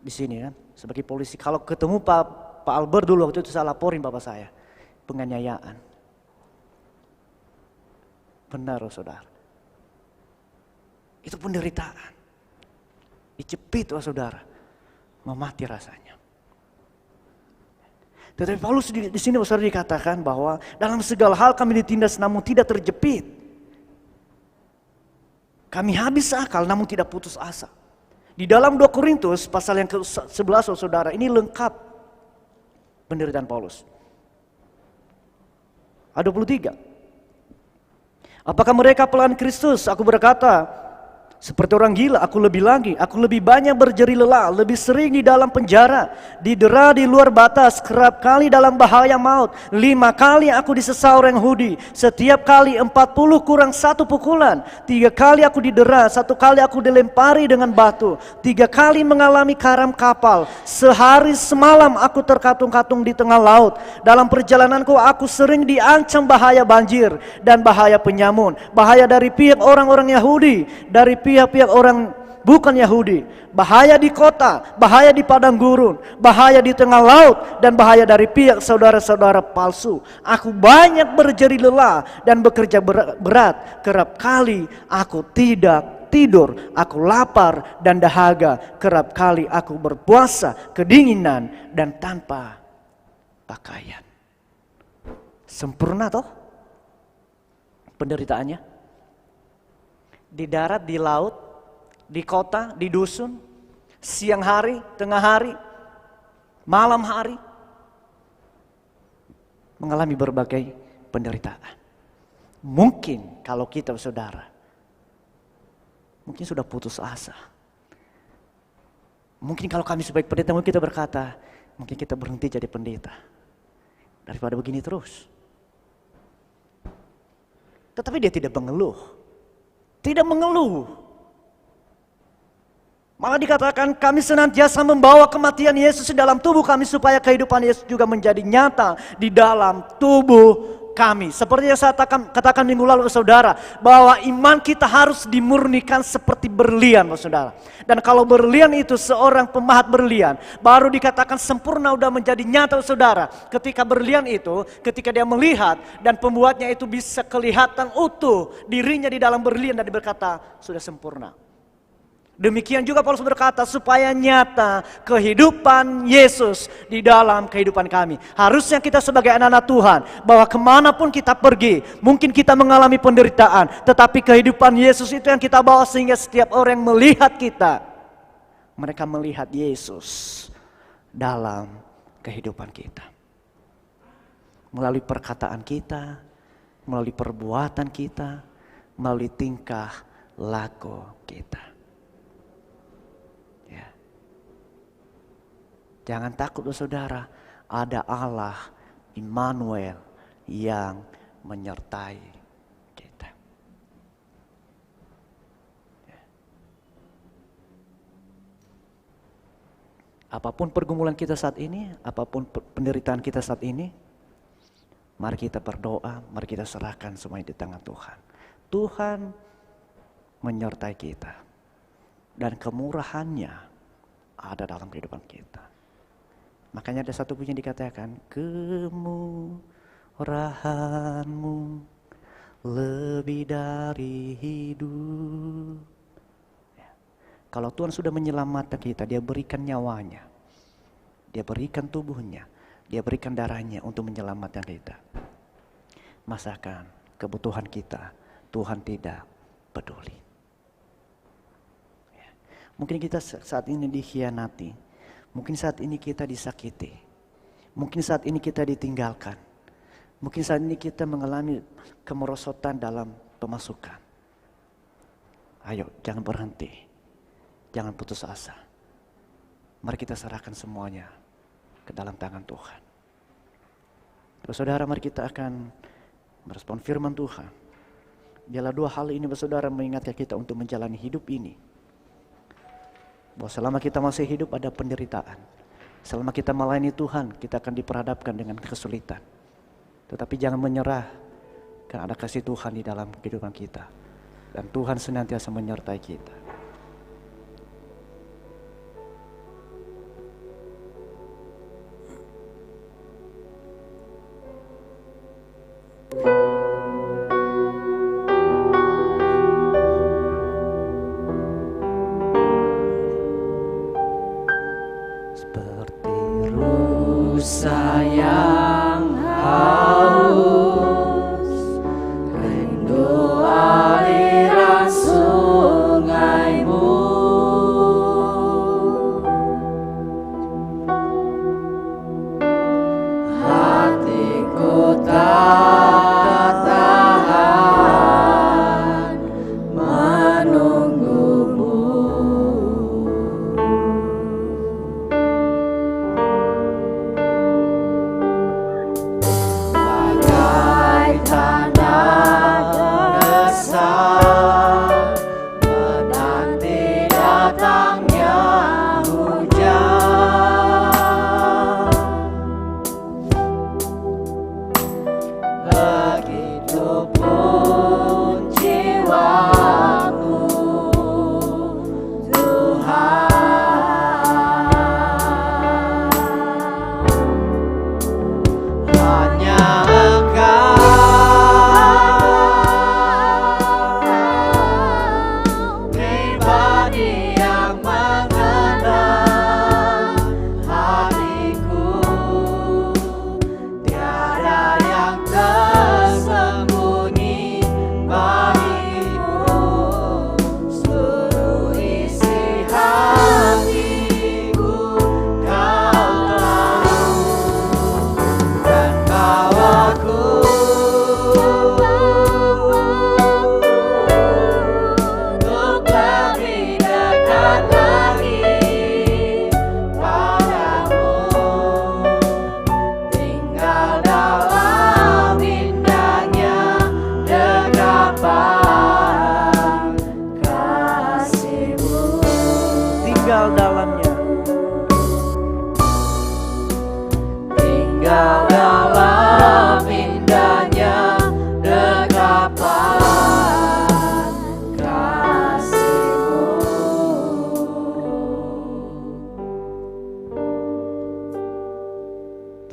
di sini kan, sebagai polisi. Kalau ketemu Pak Albert dulu waktu itu saya laporin bapak saya. Penganiayaan. Benar, saudara. Itu penderitaan. Dijepit, saudara. Mau mati rasanya. Tetapi Paulus di sini, saudara, dikatakan bahwa dalam segala hal kami ditindas namun tidak terjepit. Kami habis akal namun tidak putus asa. Di dalam 2 Korintus pasal yang ke-11, saudara, ini lengkap penderitaan Paulus. Ayat 23. Apakah mereka pelayan Kristus? Aku berkata, seperti orang gila, aku lebih banyak berjeri lelah, lebih sering di dalam penjara, didera di luar batas, kerap kali dalam bahaya maut. 5 kali aku disesat orang Yahudi, setiap kali 40 kurang 1 pukulan. 3 kali aku didera, 1 kali aku dilempari dengan batu, 3 kali mengalami karam kapal. Sehari semalam aku terkatung-katung di tengah laut. Dalam perjalananku aku sering diancam bahaya banjir dan bahaya penyamun, bahaya dari pihak orang-orang Yahudi, dari pihak-pihak orang bukan Yahudi, bahaya di kota, bahaya di padang gurun, bahaya di tengah laut, dan bahaya dari pihak saudara-saudara palsu. Aku banyak berjeri lelah dan bekerja berat, kerap kali aku tidak tidur, aku lapar dan dahaga, kerap kali aku berpuasa, kedinginan dan tanpa pakaian. Sempurna toh penderitaannya? Di darat, di laut, di kota, di dusun, siang hari, tengah hari, malam hari, mengalami berbagai penderitaan. Mungkin kalau kita, saudara, mungkin sudah putus asa. Mungkin kalau kami sebagai pendeta, mungkin kita berkata, mungkin kita berhenti jadi pendeta daripada begini terus. Tetapi dia tidak mengeluh. Tidak mengeluh. Malah dikatakan kami senantiasa membawa kematian Yesus di dalam tubuh kami supaya kehidupan Yesus juga menjadi nyata di dalam tubuh kami. Seperti yang saya katakan minggu lalu saudara, bahwa iman kita harus dimurnikan seperti berlian saudara. Dan kalau berlian itu seorang pemahat berlian, baru dikatakan sempurna udah menjadi nyata saudara. Ketika berlian itu, ketika dia melihat dan pembuatnya itu bisa kelihatan utuh dirinya di dalam berlian dan dia berkata sudah sempurna. Demikian juga Paulus berkata supaya nyata kehidupan Yesus di dalam kehidupan kami. Harusnya kita sebagai anak-anak Tuhan, bahwa kemanapun kita pergi, mungkin kita mengalami penderitaan, tetapi kehidupan Yesus itu yang kita bawa sehingga setiap orang yang melihat kita, mereka melihat Yesus dalam kehidupan kita. Melalui perkataan kita, melalui perbuatan kita, melalui tingkah laku kita. Jangan takut saudara, ada Allah Immanuel yang menyertai kita. Apapun pergumulan kita saat ini, apapun penderitaan kita saat ini, mari kita berdoa, mari kita serahkan semuanya di tangan Tuhan. Tuhan menyertai kita dan kemurahannya ada dalam kehidupan kita. Makanya ada satu pujian dikatakan, kemurahan-Mu lebih dari hidup. Ya. Kalau Tuhan sudah menyelamatkan kita, Dia berikan nyawanya, Dia berikan tubuhnya, Dia berikan darahnya untuk menyelamatkan kita. Masakan kebutuhan kita, Tuhan tidak peduli. Ya. Mungkin kita saat ini dikhianati. Mungkin saat ini kita disakiti. Mungkin saat ini kita ditinggalkan. Mungkin saat ini kita mengalami kemerosotan dalam pemasukan. Ayo, jangan berhenti. Jangan putus asa. Mari kita serahkan semuanya ke dalam tangan Tuhan. Saudara, mari kita akan merespon firman Tuhan. Biarlah dua hal ini saudara mengingatkan kita untuk menjalani hidup ini. Bahwa selama kita masih hidup ada penderitaan. Selama kita melayani Tuhan, kita akan diperhadapkan dengan kesulitan. Tetapi jangan menyerah, karena ada kasih Tuhan di dalam kehidupan kita. Dan Tuhan senantiasa menyertai kita. Sayang haus, rindu aliran sungaimu. Hatiku tak tahan menunggumu.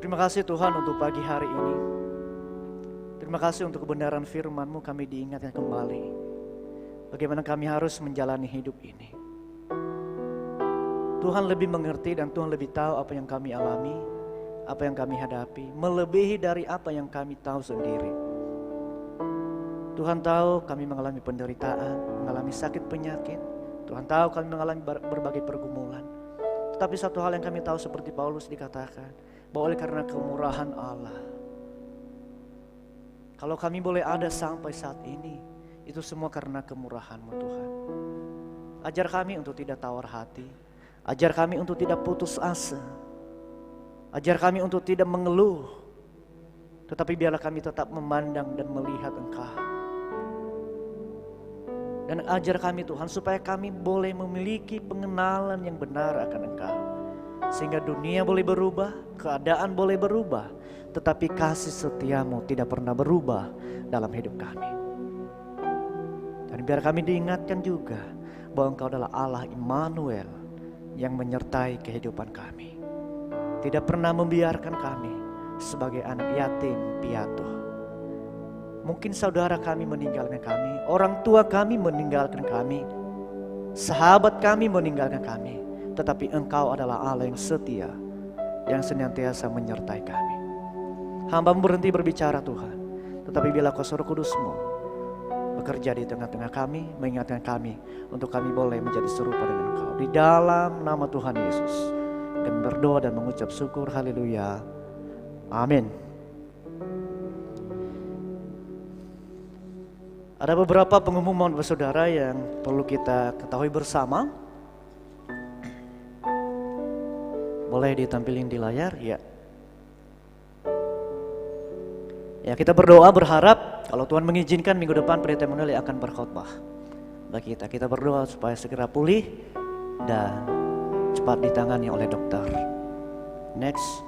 Terima kasih Tuhan untuk pagi hari ini. Terima kasih untuk kebenaran firman-Mu, kami diingatkan kembali bagaimana kami harus menjalani hidup ini. Tuhan lebih mengerti dan Tuhan lebih tahu apa yang kami alami, apa yang kami hadapi, melebihi dari apa yang kami tahu sendiri. Tuhan tahu kami mengalami penderitaan, mengalami sakit penyakit. Tuhan tahu kami mengalami berbagai pergumulan. Tetapi satu hal yang kami tahu seperti Paulus dikatakan, bahwa oleh karena kemurahan Allah, kalau kami boleh ada sampai saat ini, itu semua karena kemurahan-Mu Tuhan. Ajar kami untuk tidak tawar hati, ajar kami untuk tidak putus asa, ajar kami untuk tidak mengeluh, tetapi biarlah kami tetap memandang dan melihat Engkau. Dan ajar kami Tuhan supaya kami boleh memiliki pengenalan yang benar akan Engkau. Sehingga dunia boleh berubah, keadaan boleh berubah, tetapi kasih setia-Mu tidak pernah berubah dalam hidup kami. Dan biar kami diingatkan juga bahwa Engkau adalah Allah Immanuel yang menyertai kehidupan kami. Tidak pernah membiarkan kami sebagai anak yatim piatu. Mungkin saudara kami meninggalkan kami, orang tua kami meninggalkan kami, sahabat kami meninggalkan kami, tetapi Engkau adalah Allah yang setia, yang senantiasa menyertai kami. Hamba-Mu berhenti berbicara Tuhan, tetapi bila Kau Roh Kudus-Mu bekerja di tengah-tengah kami, mengingatkan kami untuk kami boleh menjadi serupa dengan Engkau. Di dalam nama Tuhan Yesus, kami berdoa dan mengucap syukur, haleluya, amin. Ada beberapa pengumuman saudara yang perlu kita ketahui bersama. Boleh ditampilin di layar, ya. Ya, kita berdoa berharap kalau Tuhan mengizinkan minggu depan Pendeta Emanuel akan berkhotbah bagi kita. Kita berdoa supaya segera pulih dan cepat ditangani oleh dokter. Next.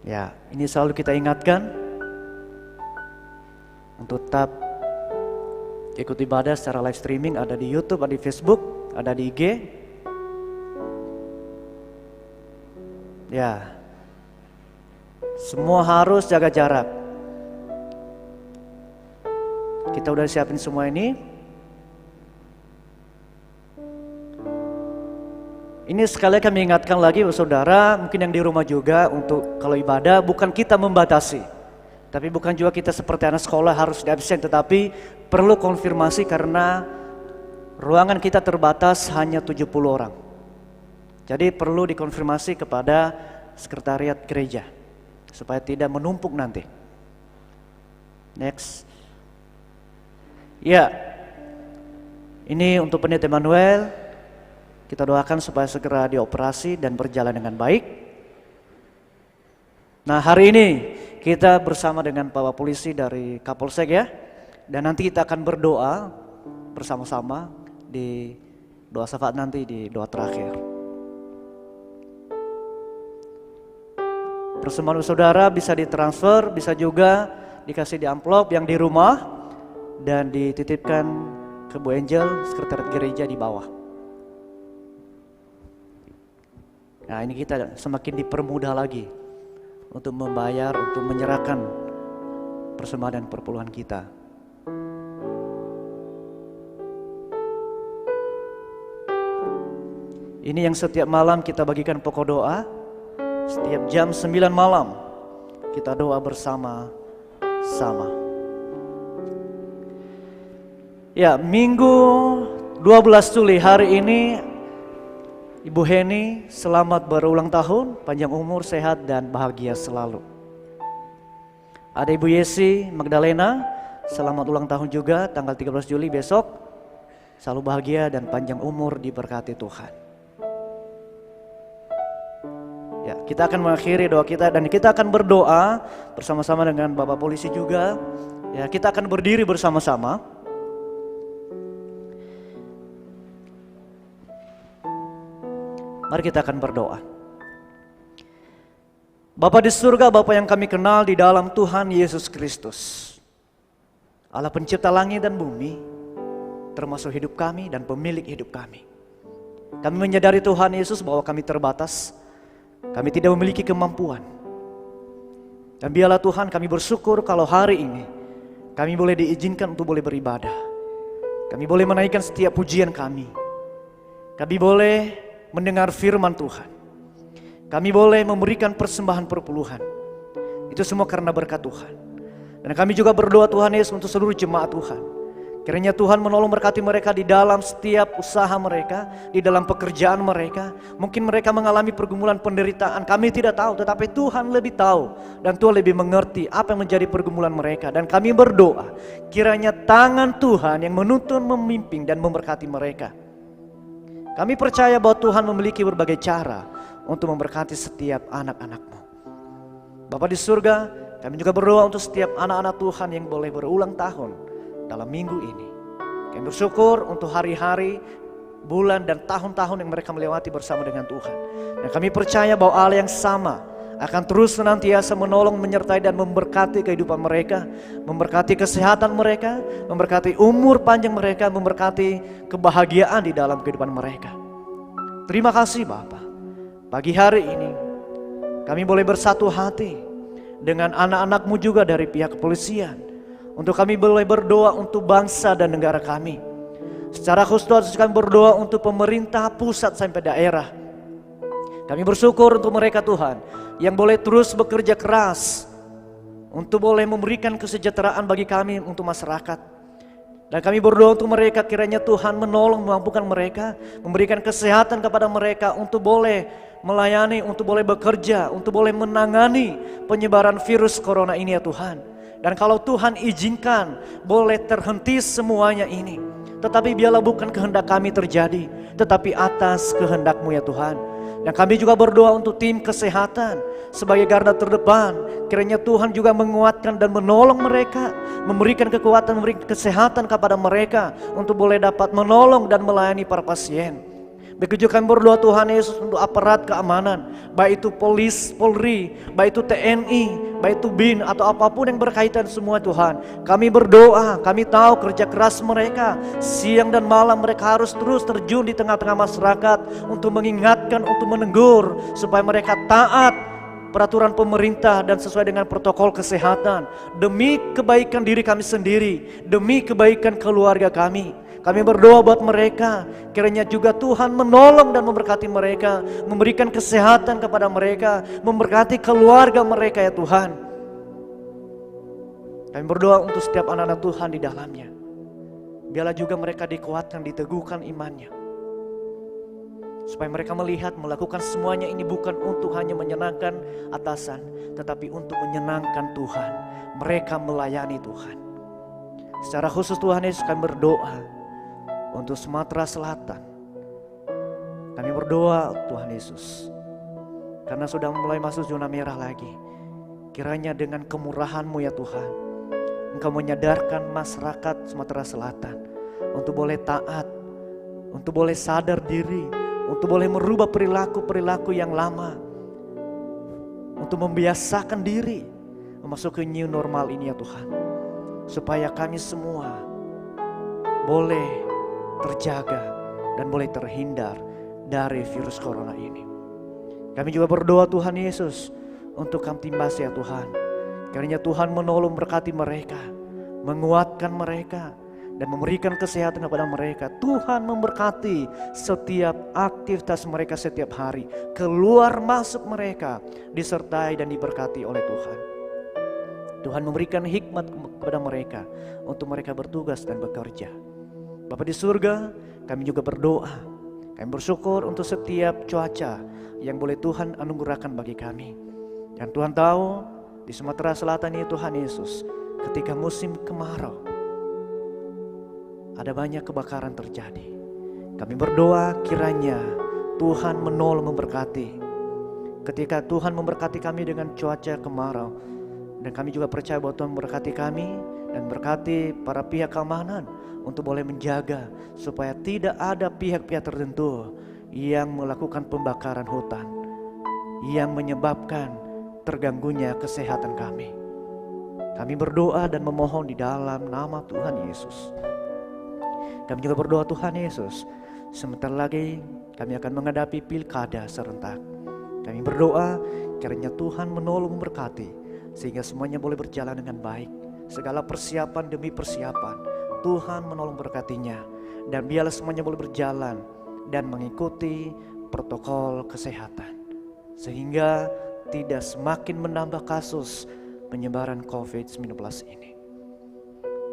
Ya, ini selalu kita ingatkan untuk tetap ikut ibadah secara live streaming, ada di YouTube, ada di Facebook, ada di IG. Ya, semua harus jaga jarak. Kita udah siapin semua ini. Ini sekali kami ingatkan lagi saudara, mungkin yang di rumah juga, untuk kalau ibadah bukan kita membatasi, tapi bukan juga kita seperti anak sekolah harus absen, tetapi perlu konfirmasi karena ruangan kita terbatas hanya 70 orang. Jadi perlu dikonfirmasi kepada sekretariat gereja supaya tidak menumpuk nanti. Next. Ya, ini untuk Pendeta Emanuel. Kita doakan supaya segera dioperasi dan berjalan dengan baik. Nah, hari ini kita bersama dengan Bapak Polisi dari Kapolsek ya. Dan nanti kita akan berdoa bersama-sama di doa syafaat nanti, di doa terakhir. Persembahan saudara bisa ditransfer, bisa juga dikasih di amplop yang di rumah dan dititipkan ke Bu Angel, sekretariat gereja di bawah. Nah, ini kita semakin dipermudah lagi untuk membayar, untuk menyerahkan persembahan dan perpuluhan kita. Ini yang setiap malam kita bagikan pokok doa. Setiap jam 9 malam kita doa bersama-sama. Ya, Minggu 12 Juli hari ini Ibu Heni, selamat berulang tahun, panjang umur, sehat dan bahagia selalu. Ada Ibu Yesi Magdalena, selamat ulang tahun juga, tanggal 13 Juli besok. Selalu bahagia dan panjang umur, diberkati Tuhan. Ya, kita akan mengakhiri doa kita dan kita akan berdoa bersama-sama dengan Bapak Polisi juga. Ya, kita akan berdiri bersama-sama. Mari kita akan berdoa. Bapa di surga, Bapa yang kami kenal di dalam Tuhan Yesus Kristus, Allah pencipta langit dan bumi, termasuk hidup kami dan pemilik hidup kami. Kami menyadari Tuhan Yesus bahwa kami terbatas, kami tidak memiliki kemampuan. Dan biarlah Tuhan kami bersyukur kalau hari ini kami boleh diizinkan untuk boleh beribadah. Kami boleh menaikkan setiap pujian kami. Kami boleh mendengar firman Tuhan. Kami boleh memberikan persembahan perpuluhan. Itu semua karena berkat Tuhan. Dan kami juga berdoa Tuhan Yesus untuk seluruh jemaat Tuhan. Kiranya Tuhan menolong berkati mereka di dalam setiap usaha mereka, di dalam pekerjaan mereka. Mungkin mereka mengalami pergumulan penderitaan, kami tidak tahu, tetapi Tuhan lebih tahu. Dan Tuhan lebih mengerti apa yang menjadi pergumulan mereka. Dan kami berdoa, kiranya tangan Tuhan yang menuntun, memimpin dan memberkati mereka. Kami percaya bahwa Tuhan memiliki berbagai cara untuk memberkati setiap anak-anak-Mu. Bapa di surga, kami juga berdoa untuk setiap anak-anak Tuhan yang boleh berulang tahun dalam minggu ini. Kami bersyukur untuk hari-hari, bulan dan tahun-tahun yang mereka melewati bersama dengan Tuhan. Dan kami percaya bahwa Allah yang sama akan terus senantiasa menolong, menyertai dan memberkati kehidupan mereka, memberkati kesehatan mereka, memberkati umur panjang mereka, memberkati kebahagiaan di dalam kehidupan mereka. Terima kasih Bapa. Pagi hari ini kami boleh bersatu hati dengan anak-anak-Mu juga dari pihak kepolisian. Untuk kami boleh berdoa untuk bangsa dan negara kami. Secara khusus kami berdoa untuk pemerintah pusat sampai daerah. Kami bersyukur untuk mereka Tuhan yang boleh terus bekerja keras untuk boleh memberikan kesejahteraan bagi kami untuk masyarakat. Dan kami berdoa untuk mereka, kiranya Tuhan menolong, memampukan mereka, memberikan kesehatan kepada mereka untuk boleh melayani, untuk boleh bekerja, untuk boleh menangani penyebaran virus corona ini ya Tuhan. Dan kalau Tuhan izinkan boleh terhenti semuanya ini, tetapi biarlah bukan kehendak kami terjadi, tetapi atas kehendak-Mu ya Tuhan. Dan kami juga berdoa untuk tim kesehatan sebagai garda terdepan. Kiranya Tuhan juga menguatkan dan menolong mereka, memberikan kekuatan, memberikan kesehatan kepada mereka untuk boleh dapat menolong dan melayani para pasien. Begitu kami berdoa Tuhan Yesus untuk aparat keamanan, baik itu Polri, baik itu TNI, baik itu BIN atau apapun yang berkaitan semua Tuhan. Kami berdoa, kami tahu kerja keras mereka, siang dan malam mereka harus terus terjun di tengah-tengah masyarakat untuk mengingatkan, untuk menegur supaya mereka taat peraturan pemerintah dan sesuai dengan protokol kesehatan. Demi kebaikan diri kami sendiri, demi kebaikan keluarga kami. Kami berdoa buat mereka, kiranya juga Tuhan menolong dan memberkati mereka, memberikan kesehatan kepada mereka, memberkati keluarga mereka ya Tuhan. Kami berdoa untuk setiap anak-anak Tuhan di dalamnya. Biarlah juga mereka dikuatkan, diteguhkan imannya. Supaya mereka melihat melakukan semuanya ini bukan untuk hanya menyenangkan atasan, tetapi untuk menyenangkan Tuhan. Mereka melayani Tuhan. Secara khusus Tuhan Yesus kami berdoa untuk Sumatera Selatan. Kami berdoa Tuhan Yesus, karena sudah mulai masuk zona merah lagi. Kiranya dengan kemurahan-Mu ya Tuhan, Engkau menyadarkan masyarakat Sumatera Selatan untuk boleh taat, untuk boleh sadar diri, untuk boleh merubah perilaku-perilaku yang lama, untuk membiasakan diri memasuki new normal ini ya Tuhan. Supaya kami semua boleh terjaga dan boleh terhindar dari virus corona ini. Kami juga berdoa Tuhan Yesus untuk Kamtimbas ya Tuhan. Kiranya Tuhan menolong berkati mereka, menguatkan mereka dan memberikan kesehatan kepada mereka. Tuhan memberkati setiap aktivitas mereka setiap hari. Keluar masuk mereka disertai dan diberkati oleh Tuhan. Tuhan memberikan hikmat kepada mereka untuk mereka bertugas dan bekerja. Bapa di surga, kami juga berdoa. Kami bersyukur untuk setiap cuaca yang boleh Tuhan anugerahkan bagi kami. Dan Tuhan tahu di Sumatera Selatan ini Tuhan Yesus, ketika musim kemarau ada banyak kebakaran terjadi. Kami berdoa kiranya Tuhan menolong memberkati. Ketika Tuhan memberkati kami dengan cuaca kemarau, dan kami juga percaya bahwa Tuhan memberkati kami dan berkati para pihak keamanan untuk boleh menjaga supaya tidak ada pihak-pihak tertentu yang melakukan pembakaran hutan yang menyebabkan terganggunya kesehatan kami. Kami berdoa dan memohon di dalam nama Tuhan Yesus. Kami juga berdoa Tuhan Yesus Sebentar lagi kami akan menghadapi pilkada serentak. Kami berdoa kiranya Tuhan menolong memberkati sehingga semuanya boleh berjalan dengan baik. Segala persiapan demi persiapan Tuhan menolong berkatinya, dan biarlah semuanya boleh berjalan dan mengikuti protokol kesehatan sehingga tidak semakin menambah kasus penyebaran COVID-19 ini.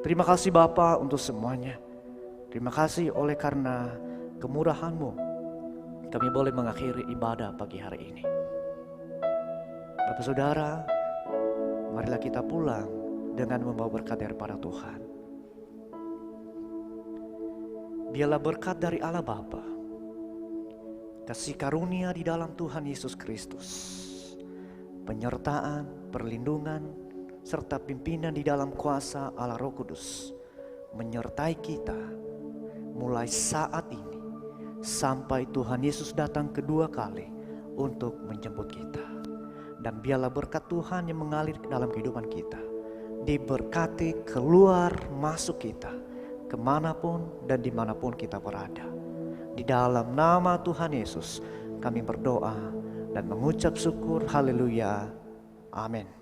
Terima kasih Bapa untuk semuanya. Terima kasih oleh karena kemurahan-Mu kami boleh mengakhiri ibadah pagi hari ini. Bapak Saudara, marilah kita pulang dengan membawa berkat daripada Tuhan. Biarlah berkat dari Allah Bapa, kasih karunia di dalam Tuhan Yesus Kristus, penyertaan, perlindungan, serta pimpinan di dalam kuasa Allah Roh Kudus menyertai kita mulai saat ini sampai Tuhan Yesus datang kedua kali untuk menjemput kita. Dan biarlah berkat Tuhan yang mengalir ke dalam kehidupan kita, diberkati keluar masuk kita, kemanapun dan dimanapun kita berada. Di dalam nama Tuhan Yesus kami berdoa dan mengucap syukur. Haleluya. Amin.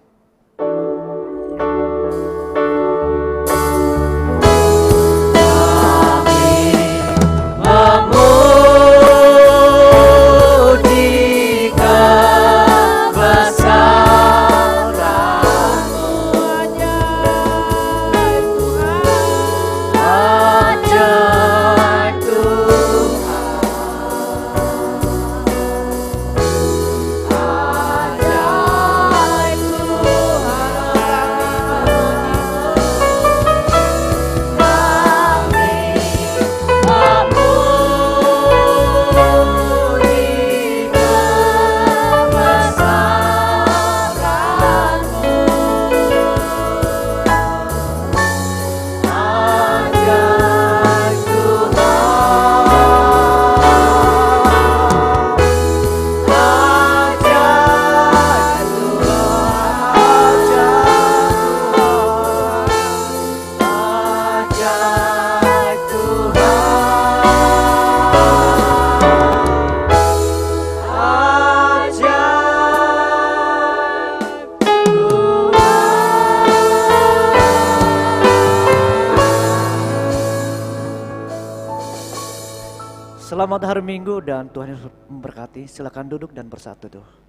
Selamat hari Minggu dan Tuhan Yesus memberkati. Silakan duduk dan bersatu.